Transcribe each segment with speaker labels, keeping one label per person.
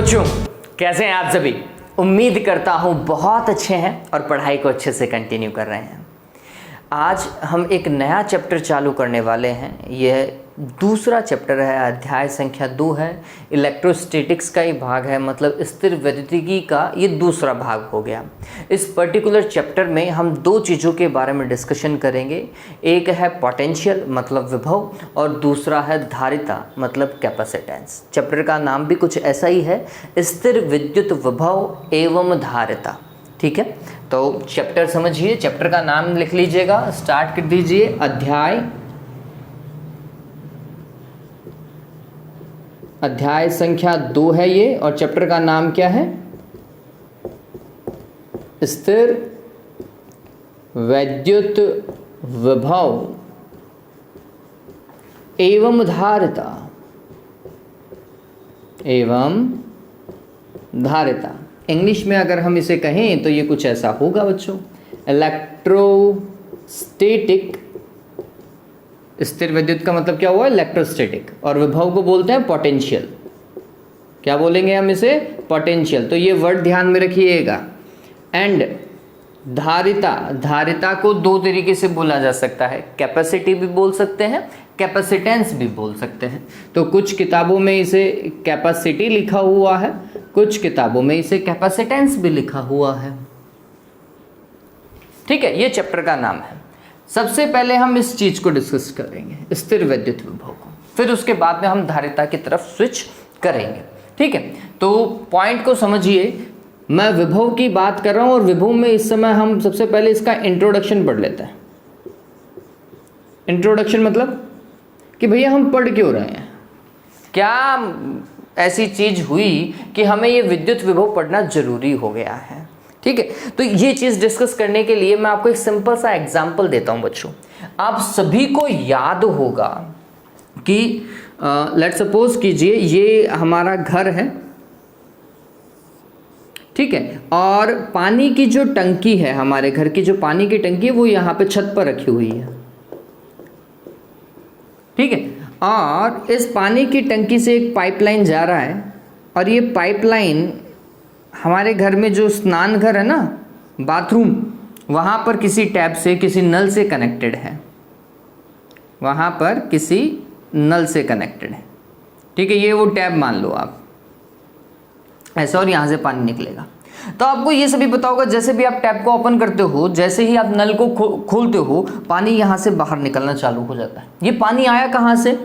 Speaker 1: बच्चों, कैसे हैं आप सभी? उम्मीद करता हूँ बहुत अच्छे हैं और पढ़ाई को अच्छे से कंटिन्यू कर रहे हैं। आज हम एक नया चैप्टर चालू करने वाले हैं। यह दूसरा चैप्टर है, अध्याय संख्या 2 है। इलेक्ट्रोस्टैटिक्स का ही भाग है, मतलब स्थिर वैद्युतिकी का ये दूसरा भाग हो गया। इस पर्टिकुलर चैप्टर में हम दो चीज़ों के बारे में डिस्कशन करेंगे। एक है पोटेंशियल मतलब विभव, और दूसरा है धारिता मतलब कैपेसिटेंस। चैप्टर का नाम भी कुछ ऐसा ही है, स्थिर विद्युत विभव एवं धारिता। ठीक है, तो चैप्टर समझिए, चैप्टर का नाम लिख लीजिएगा, स्टार्ट कर दीजिए। अध्याय संख्या 2 है ये, और चैप्टर का नाम क्या है? स्थिर वैद्युत विभव एवं धारिता। इंग्लिश में अगर हम इसे कहें तो ये कुछ ऐसा होगा बच्चों, इलेक्ट्रोस्टैटिक। स्थिर विद्युत का मतलब क्या हुआ? इलेक्ट्रोस्टैटिक। और विभव को बोलते हैं पोटेंशियल। क्या बोलेंगे हम इसे? पोटेंशियल। तो ये वर्ड ध्यान में रखिएगा। एंड धारिता को दो तरीके से बोला जा सकता है, कैपेसिटी भी बोल सकते हैं, कैपेसिटेंस भी बोल सकते हैं। तो कुछ किताबों में इसे कैपेसिटी लिखा हुआ है, कुछ किताबों में इसे कैपेसिटेंस भी लिखा हुआ है। ठीक है, ये चैप्टर का नाम है। सबसे पहले हम इस चीज को डिस्कस करेंगे, स्थिर वैद्युत विभव को, फिर उसके बाद में हम धारिता की तरफ स्विच करेंगे। ठीक है, तो पॉइंट को समझिए। मैं विभव की बात कर रहा हूं, और विभव में इस समय हम सबसे पहले इसका इंट्रोडक्शन पढ़ लेते हैं। इंट्रोडक्शन मतलब कि भैया हम पढ़ क्यों रहे हैं, क्या ऐसी चीज हुई कि हमें ये विद्युत विभव पढ़ना जरूरी हो गया है। ठीक है, तो ये चीज डिस्कस करने के लिए मैं आपको एक सिंपल सा एग्जांपल देता हूं बच्चों। आप सभी को याद होगा कि लेट सपोज कीजिए ये हमारा घर है, ठीक है, और पानी की जो टंकी है, हमारे घर की जो पानी की टंकी है वो यहाँ पे छत पर रखी हुई है। ठीक है, और इस पानी की टंकी से एक पाइपलाइन जा रहा है, और ये पाइपलाइन हमारे घर में जो स्नान घर है ना, बाथरूम, वहाँ पर किसी टैप से, किसी नल से कनेक्टेड है। वहाँ पर किसी नल से कनेक्टेड है। ठीक है, ये वो टैप मान लो आप ऐसा, और यहाँ से पानी निकलेगा। तो आपको ये सभी पता होगा, जैसे भी आप टैप को ओपन करते हो, जैसे ही आप नल को खोलते हो, पानी यहाँ से बाहर निकलना चालू हो जाता है। ये पानी आया कहाँ से?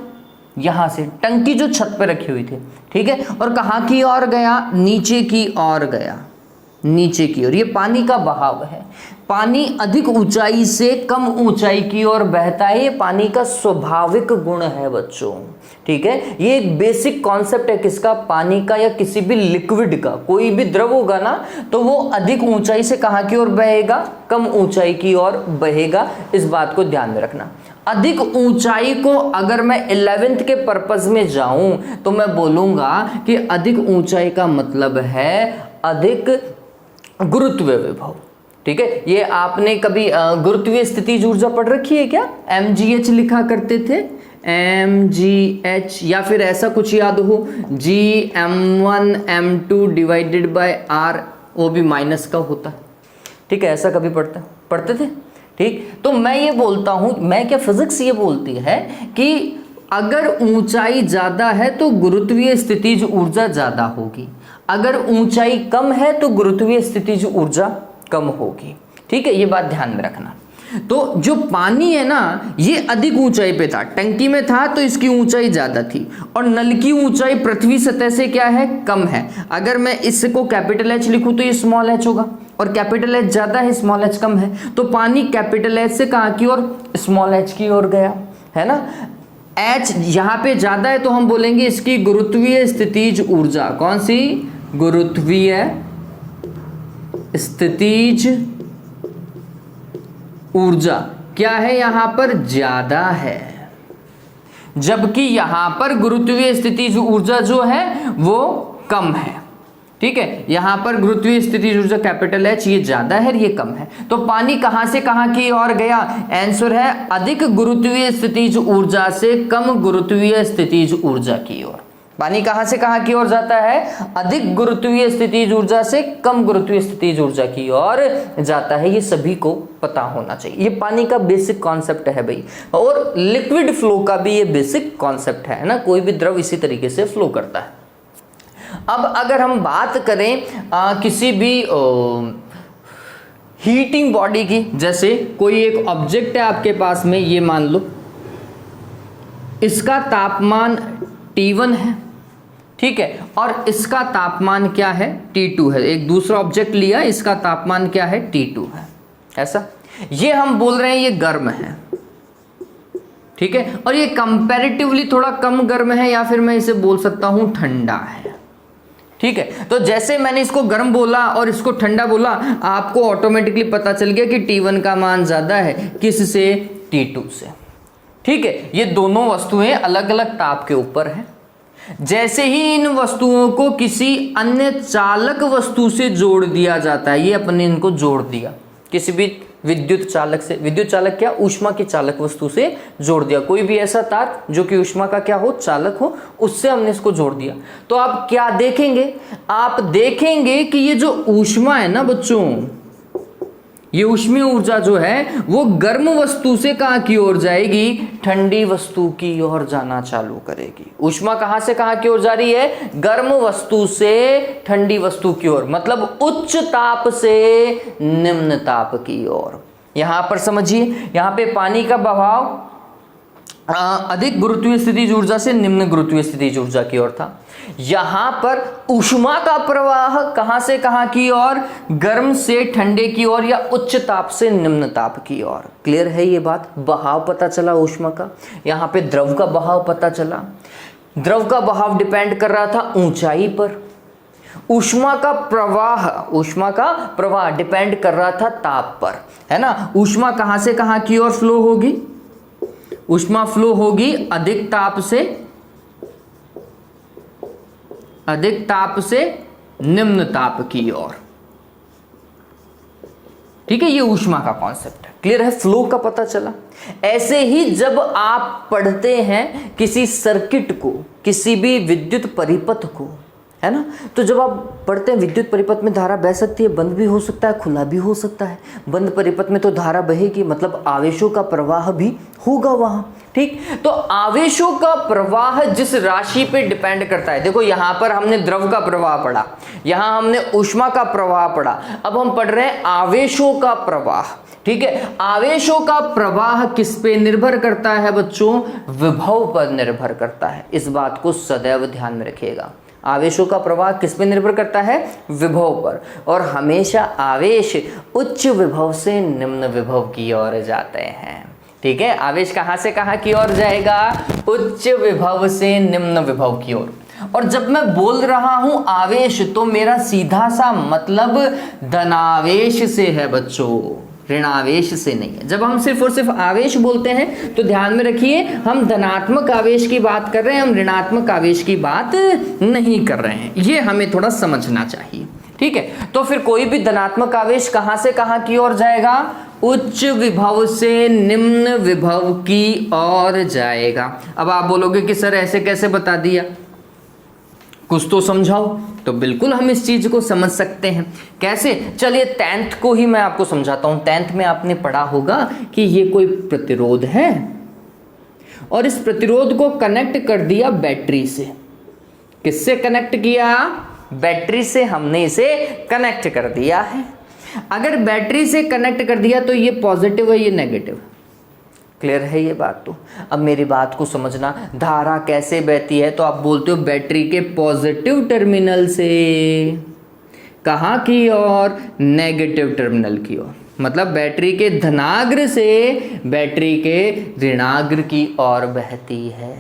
Speaker 1: यहाँ से, टंकी जो छत पे रखी हुई थी। ठीक है, और कहाँ की ओर गया? नीचे की ओर गया, नीचे की ओर। ये पानी का बहाव है। पानी अधिक ऊंचाई से कम ऊंचाई की ओर बहता है, ये पानी का स्वाभाविक गुण है बच्चों। ठीक है, ये एक बेसिक कॉन्सेप्ट है किसका? पानी का, या किसी भी लिक्विड का। कोई भी द्रव होगा ना, तो वो अधिक ऊंचाई से कहाँ की ओर बहेगा? कम ऊंचाई की ओर बहेगा। इस बात को ध्यान में रखना। अधिक ऊंचाई को अगर मैं 11th के पर्पस में जाऊं तो मैं बोलूंगा कि अधिक ऊंचाई का मतलब है अधिक गुरुत्वीय विभव। ठीक है, ये आपने कभी गुरुत्वीय स्थितिज ऊर्जा पढ़ रखी है क्या? mgh लिखा करते थे, mgh, या फिर ऐसा कुछ याद हो, gm1 m2 divided by r, वो भी माइनस का होता है। ठीक है, ऐसा कभी पढ़ते थे? ठीक, तो मैं ये बोलता हूं, मैं क्या, फिजिक्स ये बोलती है कि अगर ऊंचाई ज्यादा है तो गुरुत्वीय स्थितिज ऊर्जा ज्यादा होगी, अगर ऊंचाई कम है तो गुरुत्वीय स्थितिज ऊर्जा कम होगी। ठीक है, ये बात ध्यान में रखना। तो जो पानी है ना, ये अधिक ऊंचाई पे था, टंकी में था तो इसकी ऊंचाई ज्यादा थी, और नल की ऊंचाई पृथ्वी सतह से क्या है? कम है। अगर मैं इसको कैपिटल H लिखूं तो ये स्मॉल h होगा, और कैपिटल H ज्यादा है, स्मॉल h कम है, तो पानी कैपिटल H से कहाँ की ओर? स्मॉल h की ओर गया, है ना। H यहाँ पे ज्यादा है तो हम बोलेंगे इसकी गुरुत्वीय स्थितिज ऊर्जा। कौन सी? गुरुत्वीय स्थितिज ऊर्जा क्या है? यहां पर ज्यादा है, जबकि यहां पर गुरुत्वीय स्थितिज ऊर्जा जो है वो कम है। ठीक है, यहां पर गुरुत्वीय स्थितिज ऊर्जा कैपिटल H ये ज्यादा है, ये कम है। तो पानी कहां से कहां की ओर गया? आंसर है अधिक गुरुत्वीय स्थितिज ऊर्जा से कम गुरुत्वीय स्थितिज ऊर्जा की ओर। पानी कहां से कहां की ओर जाता है? अधिक गुरुत्वीय स्थितिज ऊर्जा से कम गुरुत्वीय स्थितिज ऊर्जा की ओर जाता है। ये सभी को पता होना चाहिए। ये पानी का बेसिक कॉन्सेप्ट है भाई, और लिक्विड फ्लो का भी ये बेसिक कॉन्सेप्ट है ना, कोई भी द्रव इसी तरीके से फ्लो करता है। अब अगर हम बात करें किसी भी हीटिंग बॉडी की, जैसे कोई एक ऑब्जेक्ट है आपके पास में, ये मान लो इसका तापमान T1 है, ठीक है, और इसका तापमान क्या है? T2 है। एक दूसरा ऑब्जेक्ट लिया, इसका तापमान क्या है? T2 है। ऐसा ये हम बोल रहे हैं ये गर्म है, ठीक है, और ये कंपैरेटिवली थोड़ा कम गर्म है, या फिर मैं इसे बोल सकता हूं ठंडा है, ठीक है। तो जैसे मैंने इसको गर्म बोला और इसको ठंडा बोला, आपको ऑटोमेटिकली पता चल गया कि T1 का मान ज्यादा है किससे? T2 से, ठीक है। ये दोनों वस्तुएं अलग अलग ताप के ऊपर हैं। जैसे ही इन वस्तुओं को किसी अन्य चालक वस्तु से जोड़ दिया जाता है, ये अपने इनको जोड़ दिया किसी भी विद्युत चालक से, विद्युत चालक क्या? ऊष्मा की चालक वस्तु से जोड़ दिया। कोई भी ऐसा तार जो कि ऊष्मा का क्या हो? चालक हो, उससे हमने इसको जोड़ दिया। तो आप क्या देखेंगे? आप देखेंगे कि ये जो ऊष्मा है ना बच्चों, ये ऊष्मीय ऊर्जा जो है वो गर्म वस्तु से कहां की ओर जाएगी? ठंडी वस्तु की ओर जाना चालू करेगी। ऊष्मा कहां से कहां की ओर जा रही है? गर्म वस्तु से ठंडी वस्तु की ओर, मतलब उच्च ताप से निम्न ताप की ओर। यहां पर समझिए, यहां पे पानी का बहाव अधिक गुरुत्वीय स्थितिज ऊर्जा से निम्न गुरुत्वीय स्थितिज ऊर्जा की ओर था। यहां पर ऊष्मा का प्रवाह कहां से कहां की ओर? गर्म से ठंडे की ओर, या उच्च ताप से निम्न ताप की ओर। क्लियर है ये बात? बहाव पता चला ऊष्मा का। यहां पे द्रव का बहाव पता चला। द्रव का बहाव डिपेंड कर रहा था ऊंचाई पर। ऊष्मा का प्रवाह डिपेंड कर रहा था ताप पर, है ना। ऊष्मा कहां से कहां की ओर फ्लो होगी? ऊष्मा फ्लो होगी अधिक ताप से निम्न ताप की ओर, ठीक है। ये ऊष्मा का कॉन्सेप्ट है। क्लियर है? फ्लो का पता चला। ऐसे ही जब आप पढ़ते हैं किसी सर्किट को, किसी भी विद्युत परिपथ को, है ना, तो जब आप पढ़ते हैं विद्युत परिपथ में धारा बह सकती है, बंद भी हो सकता है, खुला भी हो सकता है। बंद परिपथ में तो धारा बहेगी, मतलब आवेशों का प्रवाह भी होगा वहां, ठीक। तो आवेशों का प्रवाह जिस राशि पे डिपेंड करता है, देखो यहां पर हमने द्रव का प्रवाह पढ़ा, यहां हमने ऊष्मा का प्रवाह पढ़ा, अब हम पढ़ रहे हैं आवेशों का प्रवाह, ठीक है। आवेशों का प्रवाह किस पे निर्भर करता है बच्चों? विभव पर निर्भर करता है। इस बात को सदैव ध्यान में रखिएगा। आवेशों का प्रवाह किस पे निर्भर करता है? विभव पर। और हमेशा आवेश उच्च विभव से निम्न विभव की ओर जाते हैं, ठीक है। आवेश कहां से कहां की ओर जाएगा? उच्च विभव से निम्न विभव की ओर। और जब मैं बोल रहा हूं आवेश, तो मेरा सीधा सा मतलब धनावेश से है बच्चों, ऋणावेश से नहीं है। जब हम सिर्फ और सिर्फ आवेश बोलते हैं तो ध्यान में रखिए, हम धनात्मक आवेश की बात कर रहे हैं, हम ऋणात्मक आवेश की बात नहीं कर रहे हैं। ये हमें थोड़ा समझना चाहिए, ठीक है। तो फिर कोई भी धनात्मक आवेश कहां से कहां की ओर जाएगा? उच्च विभव से निम्न विभव की ओर जाएगा। अब आप बोलोगे कि सर ऐसे कैसे बता दिया, कुछ तो समझाओ। तो बिल्कुल हम इस चीज को समझ सकते हैं। कैसे? चलिए 10th को ही मैं आपको समझाता हूं। 10th में आपने पढ़ा होगा कि ये कोई प्रतिरोध है और इस प्रतिरोध को कनेक्ट कर दिया बैटरी से। किससे कनेक्ट किया? बैटरी से हमने इसे कनेक्ट कर दिया है। अगर बैटरी से कनेक्ट कर दिया तो ये पॉजिटिव है, ये नेगेटिव। क्लियर है ये बात? तो अब मेरी बात को समझना, धारा कैसे बहती है? तो आप बोलते हो बैटरी के पॉजिटिव टर्मिनल से कहाँ की ओर? नेगेटिव टर्मिनल की ओर। मतलब बैटरी के धनाग्र से बैटरी के ऋणाग्र की ओर बहती है।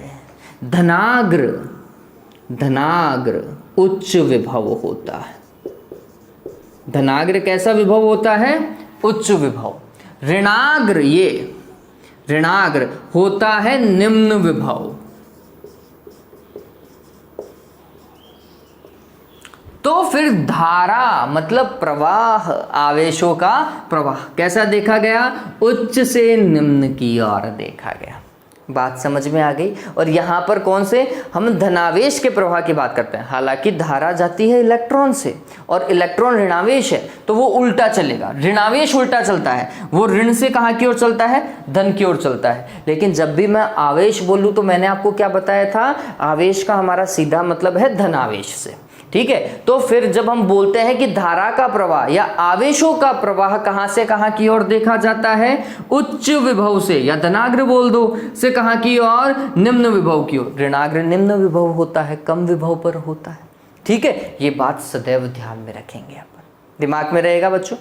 Speaker 1: धनाग्र उच्च विभव होता है। धनाग्र कैसा विभव होता है? उच्च विभव। ऋणाग्र होता है निम्न विभव। तो फिर धारा मतलब प्रवाह, आवेशों का प्रवाह कैसा देखा गया? उच्च से निम्न की ओर देखा गया। बात समझ में आ गई। और यहाँ पर कौन से, हम धनावेश के प्रवाह की बात करते हैं। हालांकि धारा जाती है इलेक्ट्रॉन से और इलेक्ट्रॉन ऋणावेश है तो वो उल्टा चलेगा, ऋणावेश उल्टा चलता है, वो ऋण से कहाँ की ओर चलता है, धन की ओर चलता है। लेकिन जब भी मैं आवेश बोलूँ तो मैंने आपको क्या बताया था, आवेश का हमारा सीधा मतलब है धनावेश से, ठीक है। तो फिर जब हम बोलते हैं कि धारा का प्रवाह या आवेशों का प्रवाह कहां से कहां की ओर देखा जाता है, उच्च विभव से, या धनाग्र बोल दो, से कहां की ओर, निम्न विभव की ओर। ऋणाग्र निम्न विभव होता है, कम विभव पर होता है, ठीक है। ये बात सदैव ध्यान में रखेंगे, अपन दिमाग में रहेगा बच्चों,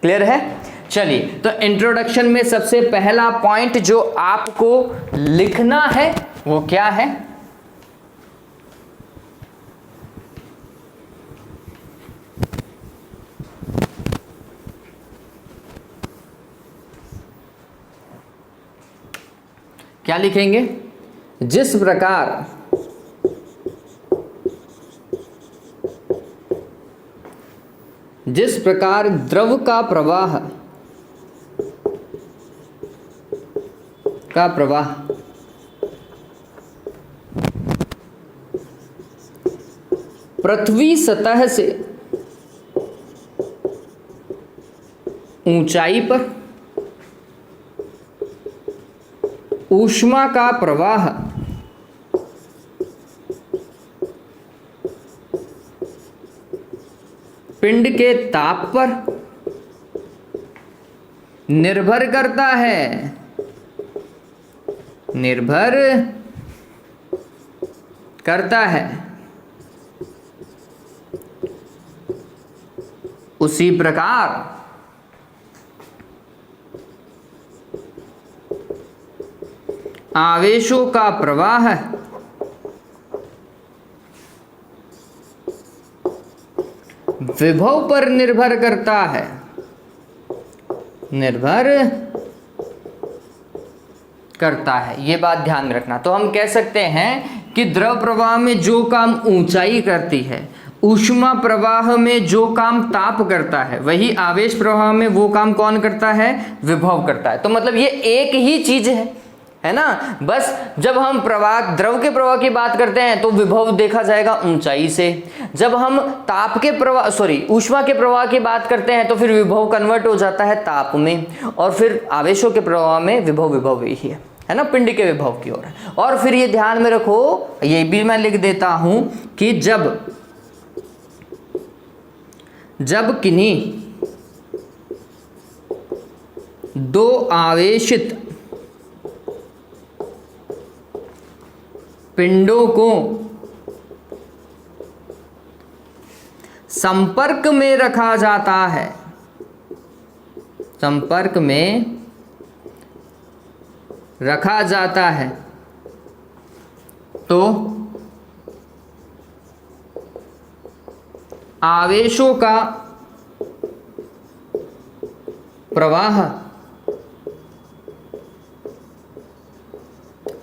Speaker 1: क्लियर है। चलिए, तो इंट्रोडक्शन में सबसे पहला पॉइंट जो आपको लिखना है वो क्या है, क्या लिखेंगे, जिस प्रकार द्रव का प्रवाह पृथ्वी सतह से ऊंचाई पर ऊष्मा का प्रवाह पिंड के ताप पर निर्भर करता है, उसी प्रकार आवेशों का प्रवाह विभव पर निर्भर करता है, ये बात ध्यान में रखना। तो हम कह सकते हैं कि द्रव प्रवाह में जो काम ऊंचाई करती है, ऊष्मा प्रवाह में जो काम ताप करता है, वही आवेश प्रवाह में वो काम कौन करता है, विभव करता है। तो मतलब ये एक ही चीज है ना। बस जब हम प्रवाह, द्रव के प्रवाह की बात करते हैं तो विभव देखा जाएगा ऊंचाई से, जब हम ताप के प्रवाह ऊष्मा के प्रवाह की बात करते हैं तो फिर विभव कन्वर्ट हो जाता है ताप में, और फिर आवेशों के प्रवाह में विभव ही है ना, पिंड के विभव की ओर। और फिर ये ध्यान में रखो, ये भी मैं लिख देता हूं कि जब किन्हीं दो आवेशित पिंडों को संपर्क में रखा जाता है, तो आवेशों का प्रवाह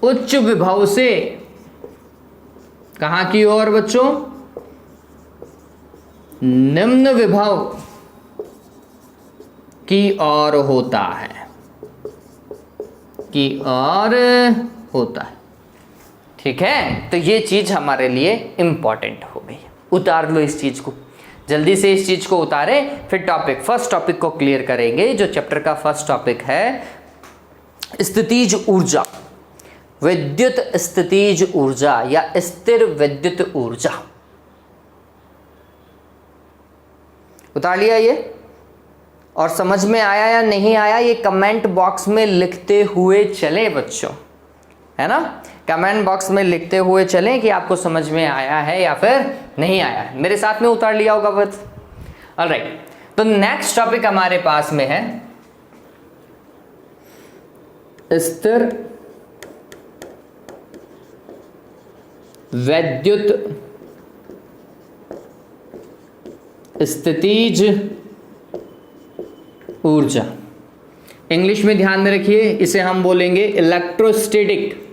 Speaker 1: उच्च विभव से कहां की ओर बच्चों, निम्न विभव की ओर होता है, ठीक है। तो ये चीज हमारे लिए इंपॉर्टेंट हो गई, उतार लो इस चीज को, जल्दी से इस चीज को उतारें, फिर फर्स्ट टॉपिक को क्लियर करेंगे। जो चैप्टर का फर्स्ट टॉपिक है स्थितिज ऊर्जा, विद्युत स्थितिज ऊर्जा या स्थिर विद्युत ऊर्जा। उतार लिया ये, और समझ में आया या नहीं आया ये कमेंट बॉक्स में लिखते हुए चलें बच्चों, है ना। कमेंट बॉक्स में लिखते हुए चलें कि आपको समझ में आया है या फिर नहीं आया है। मेरे साथ में उतार लिया होगा बस। ऑलराइट, तो नेक्स्ट टॉपिक हमारे पास में है स्थिर वैद्युत स्थितिज ऊर्जा। इंग्लिश में ध्यान में रखिए, इसे हम बोलेंगे इलेक्ट्रोस्टैटिक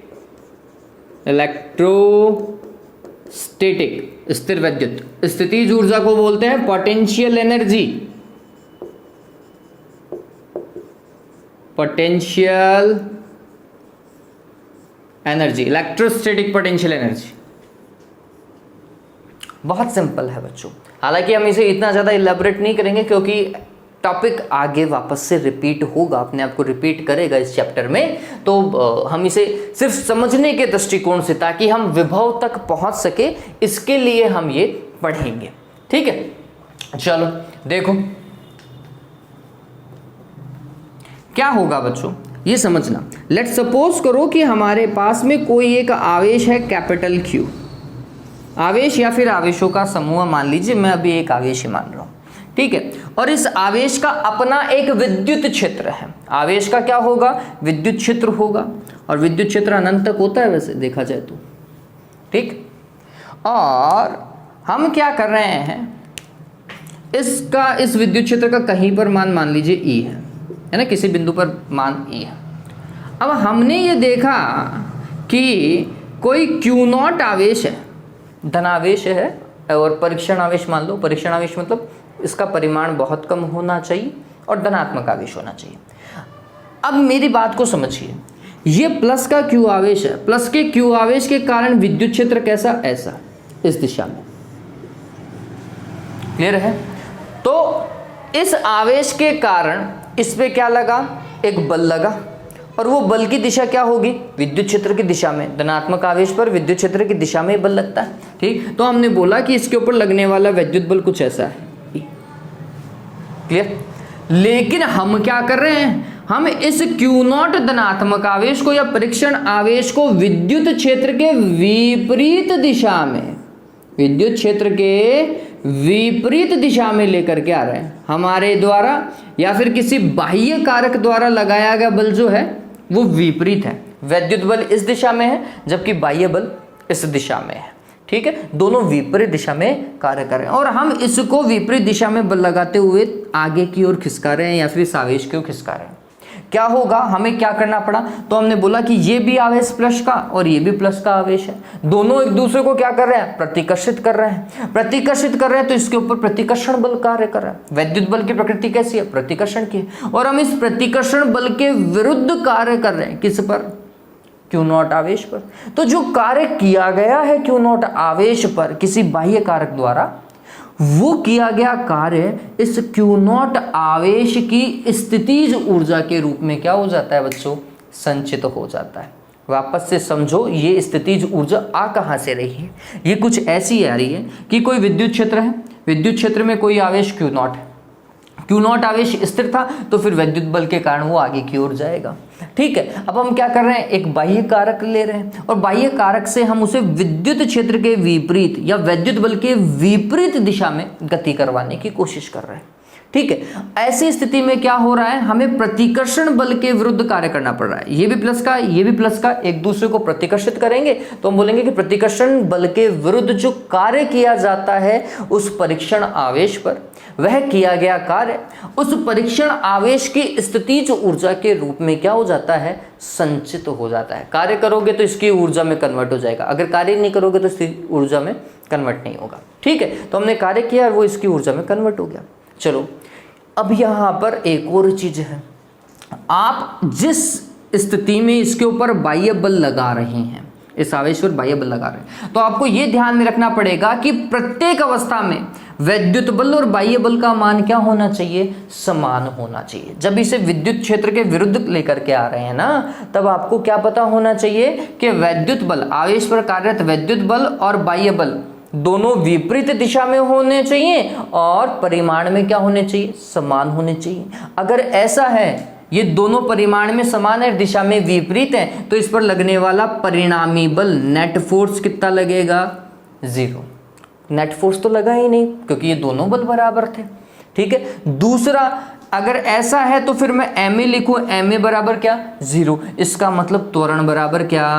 Speaker 1: स्थिर वैद्युत। स्थितिज ऊर्जा को बोलते हैं potential energy, energy, electrostatic potential energy. बहुत सिंपल है बच्चों, हालांकि हम इसे इतना ज़्यादा इलेबोरेट नहीं करेंगे क्योंकि टॉपिक आगे वापस से रिपीट होगा, अपने आप को रिपीट करेगा इस चैप्टर में, तो हम इसे सिर्फ समझने के दृष्टिकोण से, ताकि हम विभव तक पहुंच सके, इसके लिए हम ये पढ़ेंगे। ठीक है, चलो देखो क्या होगा बच्चों, ये समझना। लेट सपोज करो कि हमारे पास में कोई एक आवेश है कैपिटल Q, आवेश या फिर आवेशों का समूह मान लीजिए, मैं अभी एक आवेश ही मान रहा हूं, ठीक है। और इस आवेश का अपना एक विद्युत क्षेत्र है। आवेश का क्या होगा, विद्युत क्षेत्र होगा, और विद्युत क्षेत्र अनंत तक होता है वैसे देखा जाए तो, ठीक। और हम क्या कर रहे हैं, इस विद्युत क्षेत्र का कहीं पर मान लीजिए E है ना, किसी बिंदु पर मान E है। अब हमने ये देखा कि कोई Q0 आवेश है, धनावेश है, और परीक्षण आवेश मान लो। परीक्षण आवेश मतलब इसका परिमाण बहुत कम होना चाहिए और धनात्मक आवेश होना चाहिए। अब मेरी बात को समझिए, ये प्लस का Q आवेश है, प्लस के Q आवेश के कारण विद्युत क्षेत्र कैसा, ऐसा, इस दिशा में। क्लियर है? तो इस आवेश के कारण इस पे क्या लगा, एक बल लगा, और वो बल की दिशा क्या होगी, विद्युत क्षेत्र की दिशा में। धनात्मक आवेश पर विद्युत क्षेत्र की दिशा में बल लगता है, ठीक। तो हमने बोला कि इसके ऊपर लगने वाला विद्युत बल कुछ ऐसा है, क्लियर। लेकिन हम क्या कर रहे हैं, हम इस Q0 धनात्मक आवेश को या परीक्षण आवेश को विद्युत क्षेत्र के विपरीत दिशा में, विद्युत क्षेत्र के विपरीत दिशा में लेकर के आ रहे हैं। हमारे द्वारा या फिर किसी बाह्य कारक द्वारा लगाया गया बल जो है वो विपरीत है। वैद्युत बल इस दिशा में है जबकि बाह्य बल इस दिशा में है, ठीक है। दोनों विपरीत दिशा में कार्य कर रहे हैं, और हम इसको विपरीत दिशा में बल लगाते हुए आगे की ओर खिसका रहे हैं या फिर इस आवेश की ओर खिसका रहे हैं। क्या होगा, हमें क्या करना पड़ा, तो हमने बोला कि ये भी आवेश प्लस का और ये भी प्लस का आवेश है, दोनों एक दूसरे को क्या कर रहे हैं, प्रतिकर्षित कर रहे हैं। प्रतिकर्षित कर रहे हैं तो इसके ऊपर प्रतिकर्षण बल कार्य कर रहा है। वैद्युत बल की प्रकृति कैसी है, प्रतिकर्षण की है, और हम इस प्रतिकर्षण बल के विरुद्ध कार्य कर रहे हैं, किस पर, Q0 आवेश पर। तो जो कार्य किया गया है Q0 आवेश पर किसी बाह्य कारक द्वारा, वो किया गया कार्य इस Q0 आवेश की स्थितिज ऊर्जा के रूप में क्या हो जाता है बच्चों, संचित हो जाता है। वापस से समझो, ये स्थितिज ऊर्जा आ कहाँ से रही है, ये कुछ ऐसी आ रही है कि कोई विद्युत क्षेत्र है, विद्युत क्षेत्र में कोई आवेश Q0 है, Q0 आवेश स्थिर था, तो फिर विद्युत बल के कारण वो आगे की ओर जाएगा, ठीक है। अब हम क्या कर रहे हैं, एक बाह्य कारक ले रहे हैं, और बाह्य कारक से हम उसे विद्युत क्षेत्र के विपरीत या विद्युत बल के विपरीत दिशा में गति करवाने की कोशिश कर रहे हैं, ठीक है। ऐसी स्थिति में क्या हो रहा है, हमें प्रतिकर्षण बल के विरुद्ध कार्य करना पड़ रहा है। ये भी प्लस का, ये भी प्लस का, एक दूसरे को प्रतिकर्षित करेंगे तो हम बोलेंगे कि प्रतिकर्षण बल के विरुद्ध जो कार्य किया जाता है उस परीक्षण आवेश पर, वह किया गया कार्य उस परीक्षण आवेश की स्थितिज ऊर्जा के रूप में क्या हो जाता है, संचित हो जाता है। कार्य करोगे तो इसकी ऊर्जा में कन्वर्ट हो जाएगा, अगर कार्य नहीं करोगे तो इसकी ऊर्जा में कन्वर्ट नहीं होगा, ठीक है। तो हमने कार्य किया और वो इसकी ऊर्जा में कन्वर्ट हो गया। चलो, अब यहाँ पर एक और चीज है, आप जिस स्थिति में इसके ऊपर बाह्य बल लगा रहे हैं, इस आवेश पर बाह्य बल लगा रहे हैं, तो आपको यह ध्यान में रखना पड़ेगा कि प्रत्येक अवस्था में वैद्युत बल और बाह्य बल का मान क्या होना चाहिए, समान होना चाहिए। जब इसे विद्युत क्षेत्र के विरुद्ध लेकर के आ रहे हैं ना, तब आपको क्या पता होना चाहिए कि वैद्युत बल, आवेश पर कार्यरत वैद्युत बल और बाह्य बल दोनों विपरीत दिशा में होने चाहिए और परिमाण में क्या होने चाहिए, समान होने चाहिए। अगर ऐसा है, ये दोनों परिमाण में समान है, दिशा में विपरीत है, तो इस पर लगने वाला परिणामी बल नेट फोर्स कितना लगेगा, 0। नेट फोर्स तो लगा ही नहीं क्योंकि ये दोनों बल बराबर थे, ठीक है। दूसरा, अगर ऐसा है तो फिर मैं ma लिखूं, ma बराबर क्या, 0। इसका मतलब त्वरण बराबर क्या,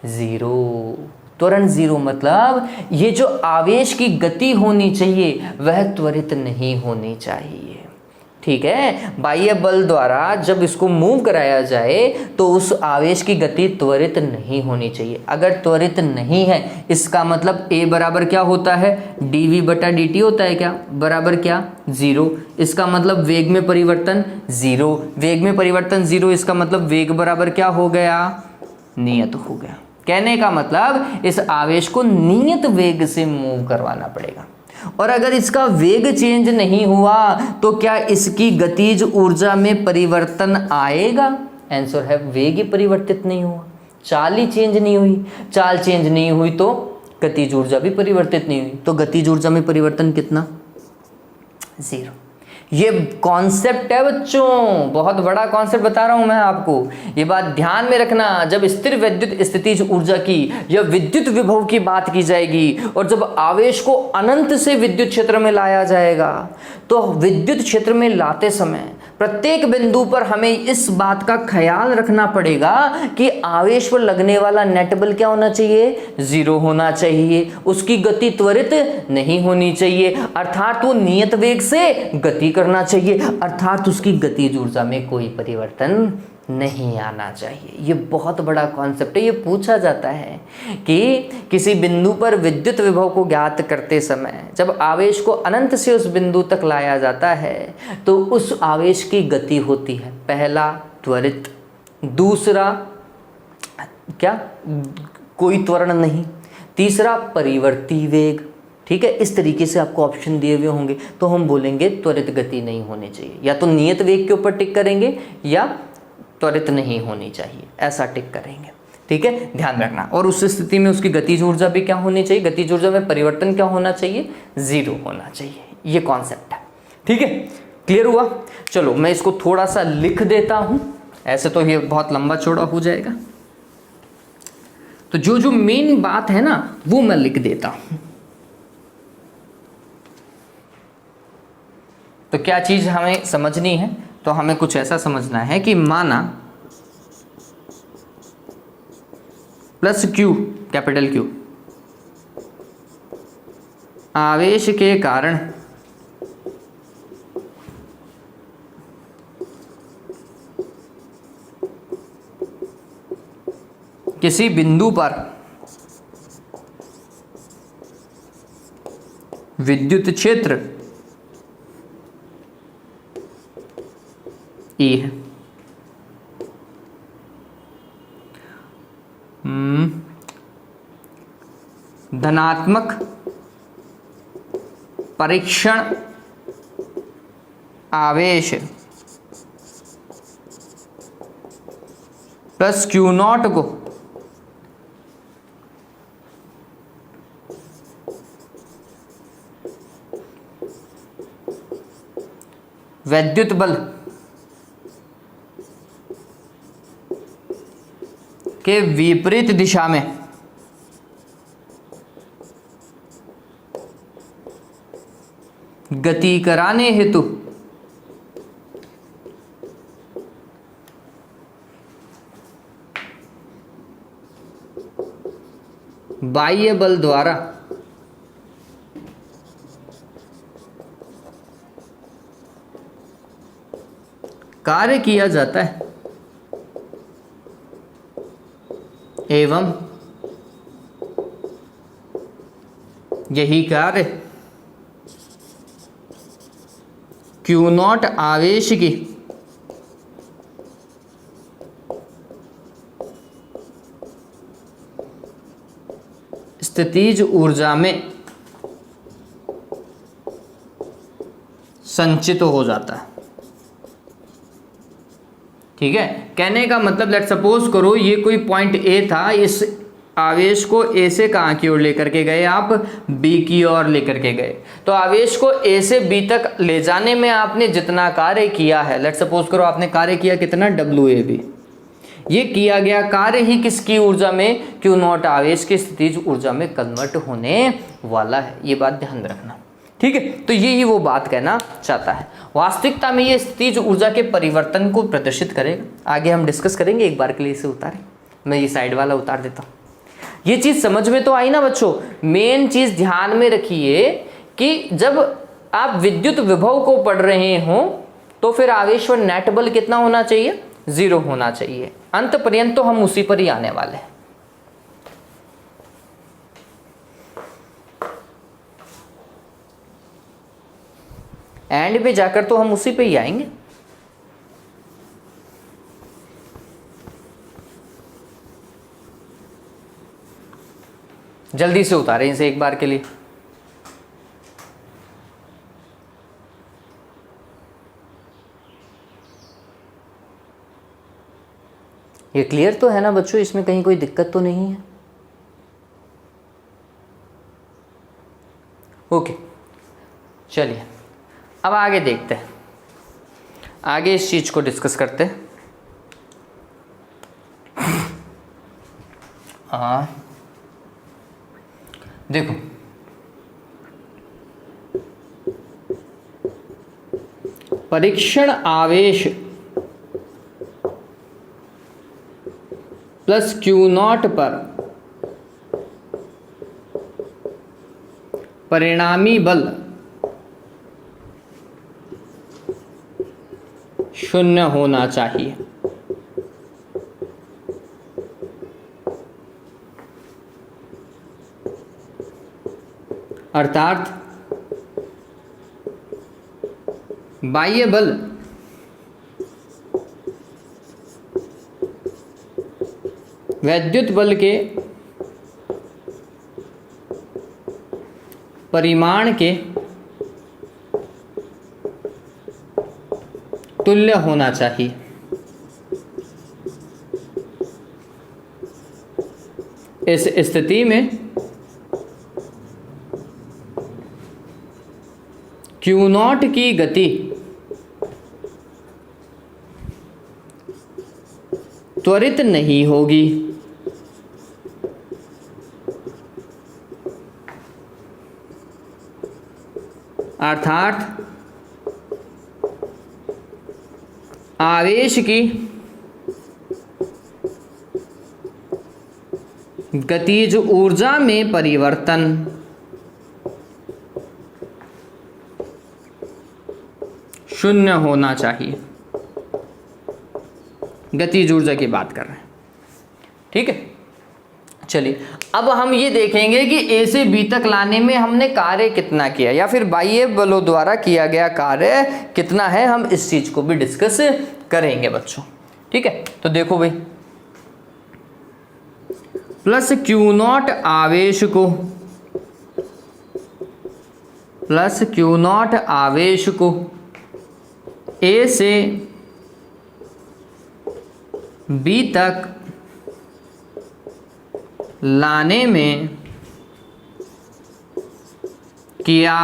Speaker 1: 0। त्वरण 0 मतलब ये जो आवेश की गति होनी चाहिए वह त्वरित नहीं होनी चाहिए, ठीक है। बाह्य बल द्वारा जब इसको मूव कराया जाए तो उस आवेश की गति त्वरित नहीं होनी चाहिए। अगर त्वरित नहीं है, इसका मतलब a बराबर क्या होता है, dv बटा dt होता है, क्या बराबर क्या, 0। इसका मतलब वेग में परिवर्तन 0, वेग में परिवर्तन 0, इसका मतलब वेग बराबर क्या हो गया, नियत हो गया। कहने का मतलब इस आवेश को नियत वेग से मूव करवाना पड़ेगा, और अगर इसका वेग चेंज नहीं हुआ तो क्या इसकी गतिज ऊर्जा में परिवर्तन आएगा? आंसर है वेग ही परिवर्तित नहीं हुआ, चाल ही चेंज नहीं हुई। चाल चेंज नहीं हुई तो गतिज ऊर्जा भी परिवर्तित नहीं हुई, तो गतिज ऊर्जा में परिवर्तन कितना? 0। ये कॉन्सेप्ट है बच्चों, बहुत बड़ा कॉन्सेप्ट बता रहा हूं मैं आपको, ये बात ध्यान में रखना। जब स्थिर विद्युत स्थितिज ऊर्जा की या विद्युत विभव की बात की जाएगी और जब आवेश को अनंत से विद्युत क्षेत्र में लाया जाएगा, तो विद्युत क्षेत्र में लाते समय प्रत्येक बिंदु पर हमें इस बात का ख्याल रखना पड़ेगा कि आवेश पर लगने वाला नेट बल क्या होना चाहिए? 0 होना चाहिए, उसकी गति त्वरित नहीं होनी चाहिए, अर्थात वो नियत वेग से गति करना चाहिए, अर्थात उसकी गतिज ऊर्जा में कोई परिवर्तन नहीं आना चाहिए। ये बहुत बड़ा कॉन्सेप्ट है। ये पूछा जाता है कि किसी बिंदु पर विद्युत विभव को ज्ञात करते समय जब आवेश को अनंत से उस बिंदु तक लाया जाता है तो उस आवेश की गति होती है, पहला त्वरित, दूसरा क्या, कोई त्वरण नहीं, तीसरा परिवर्ती वेग। ठीक है, इस तरीके से आपको ऑप्शन दिए हुए होंगे, तो हम बोलेंगे त्वरित गति नहीं होनी चाहिए, या तो नियत वेग के ऊपर टिक करेंगे या त्वरित नहीं होनी चाहिए, ऐसा टिक करेंगे। ठीक है, ध्यान रखना। और उस स्थिति में उसकी गतिज ऊर्जा भी क्या होनी चाहिए? गतिज ऊर्जा में परिवर्तन क्या होना चाहिए? 0 होना चाहिए। ये कॉन्सेप्ट है। ठीक है, क्लियर हुआ? चलो मैं इसको थोड़ा सा लिख देता हूं, ऐसे तो ये बहुत लंबा चौड़ा हो जाएगा, तो जो जो मेन बात है ना वो मैं लिख देता हूं। तो क्या चीज हमें समझनी है? तो हमें कुछ ऐसा समझना है कि माना प्लस Q, कैपिटल Q, आवेश के कारण किसी बिंदु पर विद्युत क्षेत्र E है। धनात्मक परीक्षण आवेश प्लस Q0 को विद्युत बल के विपरीत दिशा में गति कराने हेतु बाह्य बल द्वारा कार्य किया जाता है एवं यही कार्य Q0 आवेश की स्थितिज ऊर्जा में संचित हो जाता है। ठीक है, कहने का मतलब लेट सपोज करो ये कोई पॉइंट ए था, इस आवेश को ए से कहाँ की ओर लेकर के गए आप? बी की ओर लेकर के गए। तो आवेश को ए से बी तक ले जाने में आपने जितना कार्य किया है, लेट सपोज करो आपने कार्य किया कितना? WAB। ये किया गया कार्य ही किसकी ऊर्जा में? Q0 आवेश की स्थितिज ऊर्जा में कन्वर्ट होने वाला है। ये बात ध्यान रखना। ठीक है, तो ये ही वो बात कहना चाहता है। वास्तविकता में ये स्थितिज ऊर्जा के परिवर्तन को प्रदर्शित करेगा। आगे हम डिस्कस करेंगे, एक बार के लिए इसे उतारें, मैं ये साइड वाला उतार देता हूँ। ये चीज समझ में तो आई ना बच्चों? मेन चीज ध्यान में रखिए कि जब आप विद्युत विभव को पढ़ रहे हो तो फिर आवेश पर नेट बल कितना होना चाहिए? 0 होना चाहिए। अंत पर्यंत तो हम उसी पर ही आने वाले हैं। एंड पे जाकर तो हम उसी पे ही आएंगे। जल्दी से उतारें इसे एक बार के लिए। ये क्लियर तो है ना बच्चों, इसमें कहीं कोई दिक्कत तो नहीं है? ओके, चलिए अब आगे देखते हैं, आगे इस चीज को डिस्कस करते हैं। देखो परीक्षण आवेश प्लस Q0 पर परिणामी बल 0 होना चाहिए। अर्थात बाह्य बल वैद्युत बल के परिमाण के तुल्य होना चाहिए। इस स्थिति में Q0 की गति त्वरित नहीं होगी, अर्थात आवेश की गतिज ऊर्जा में परिवर्तन शून्य होना चाहिए। गतिज ऊर्जा की बात कर रहे हैं, ठीक है। चलिए अब हम ये देखेंगे कि ए से बी तक लाने में हमने कार्य कितना किया, या फिर बाह्य बलों द्वारा किया गया कार्य कितना है, हम इस चीज को भी डिस्कस करेंगे बच्चों, ठीक है। तो देखो भाई, प्लस Q0 आवेश को ए से बी तक लाने में किया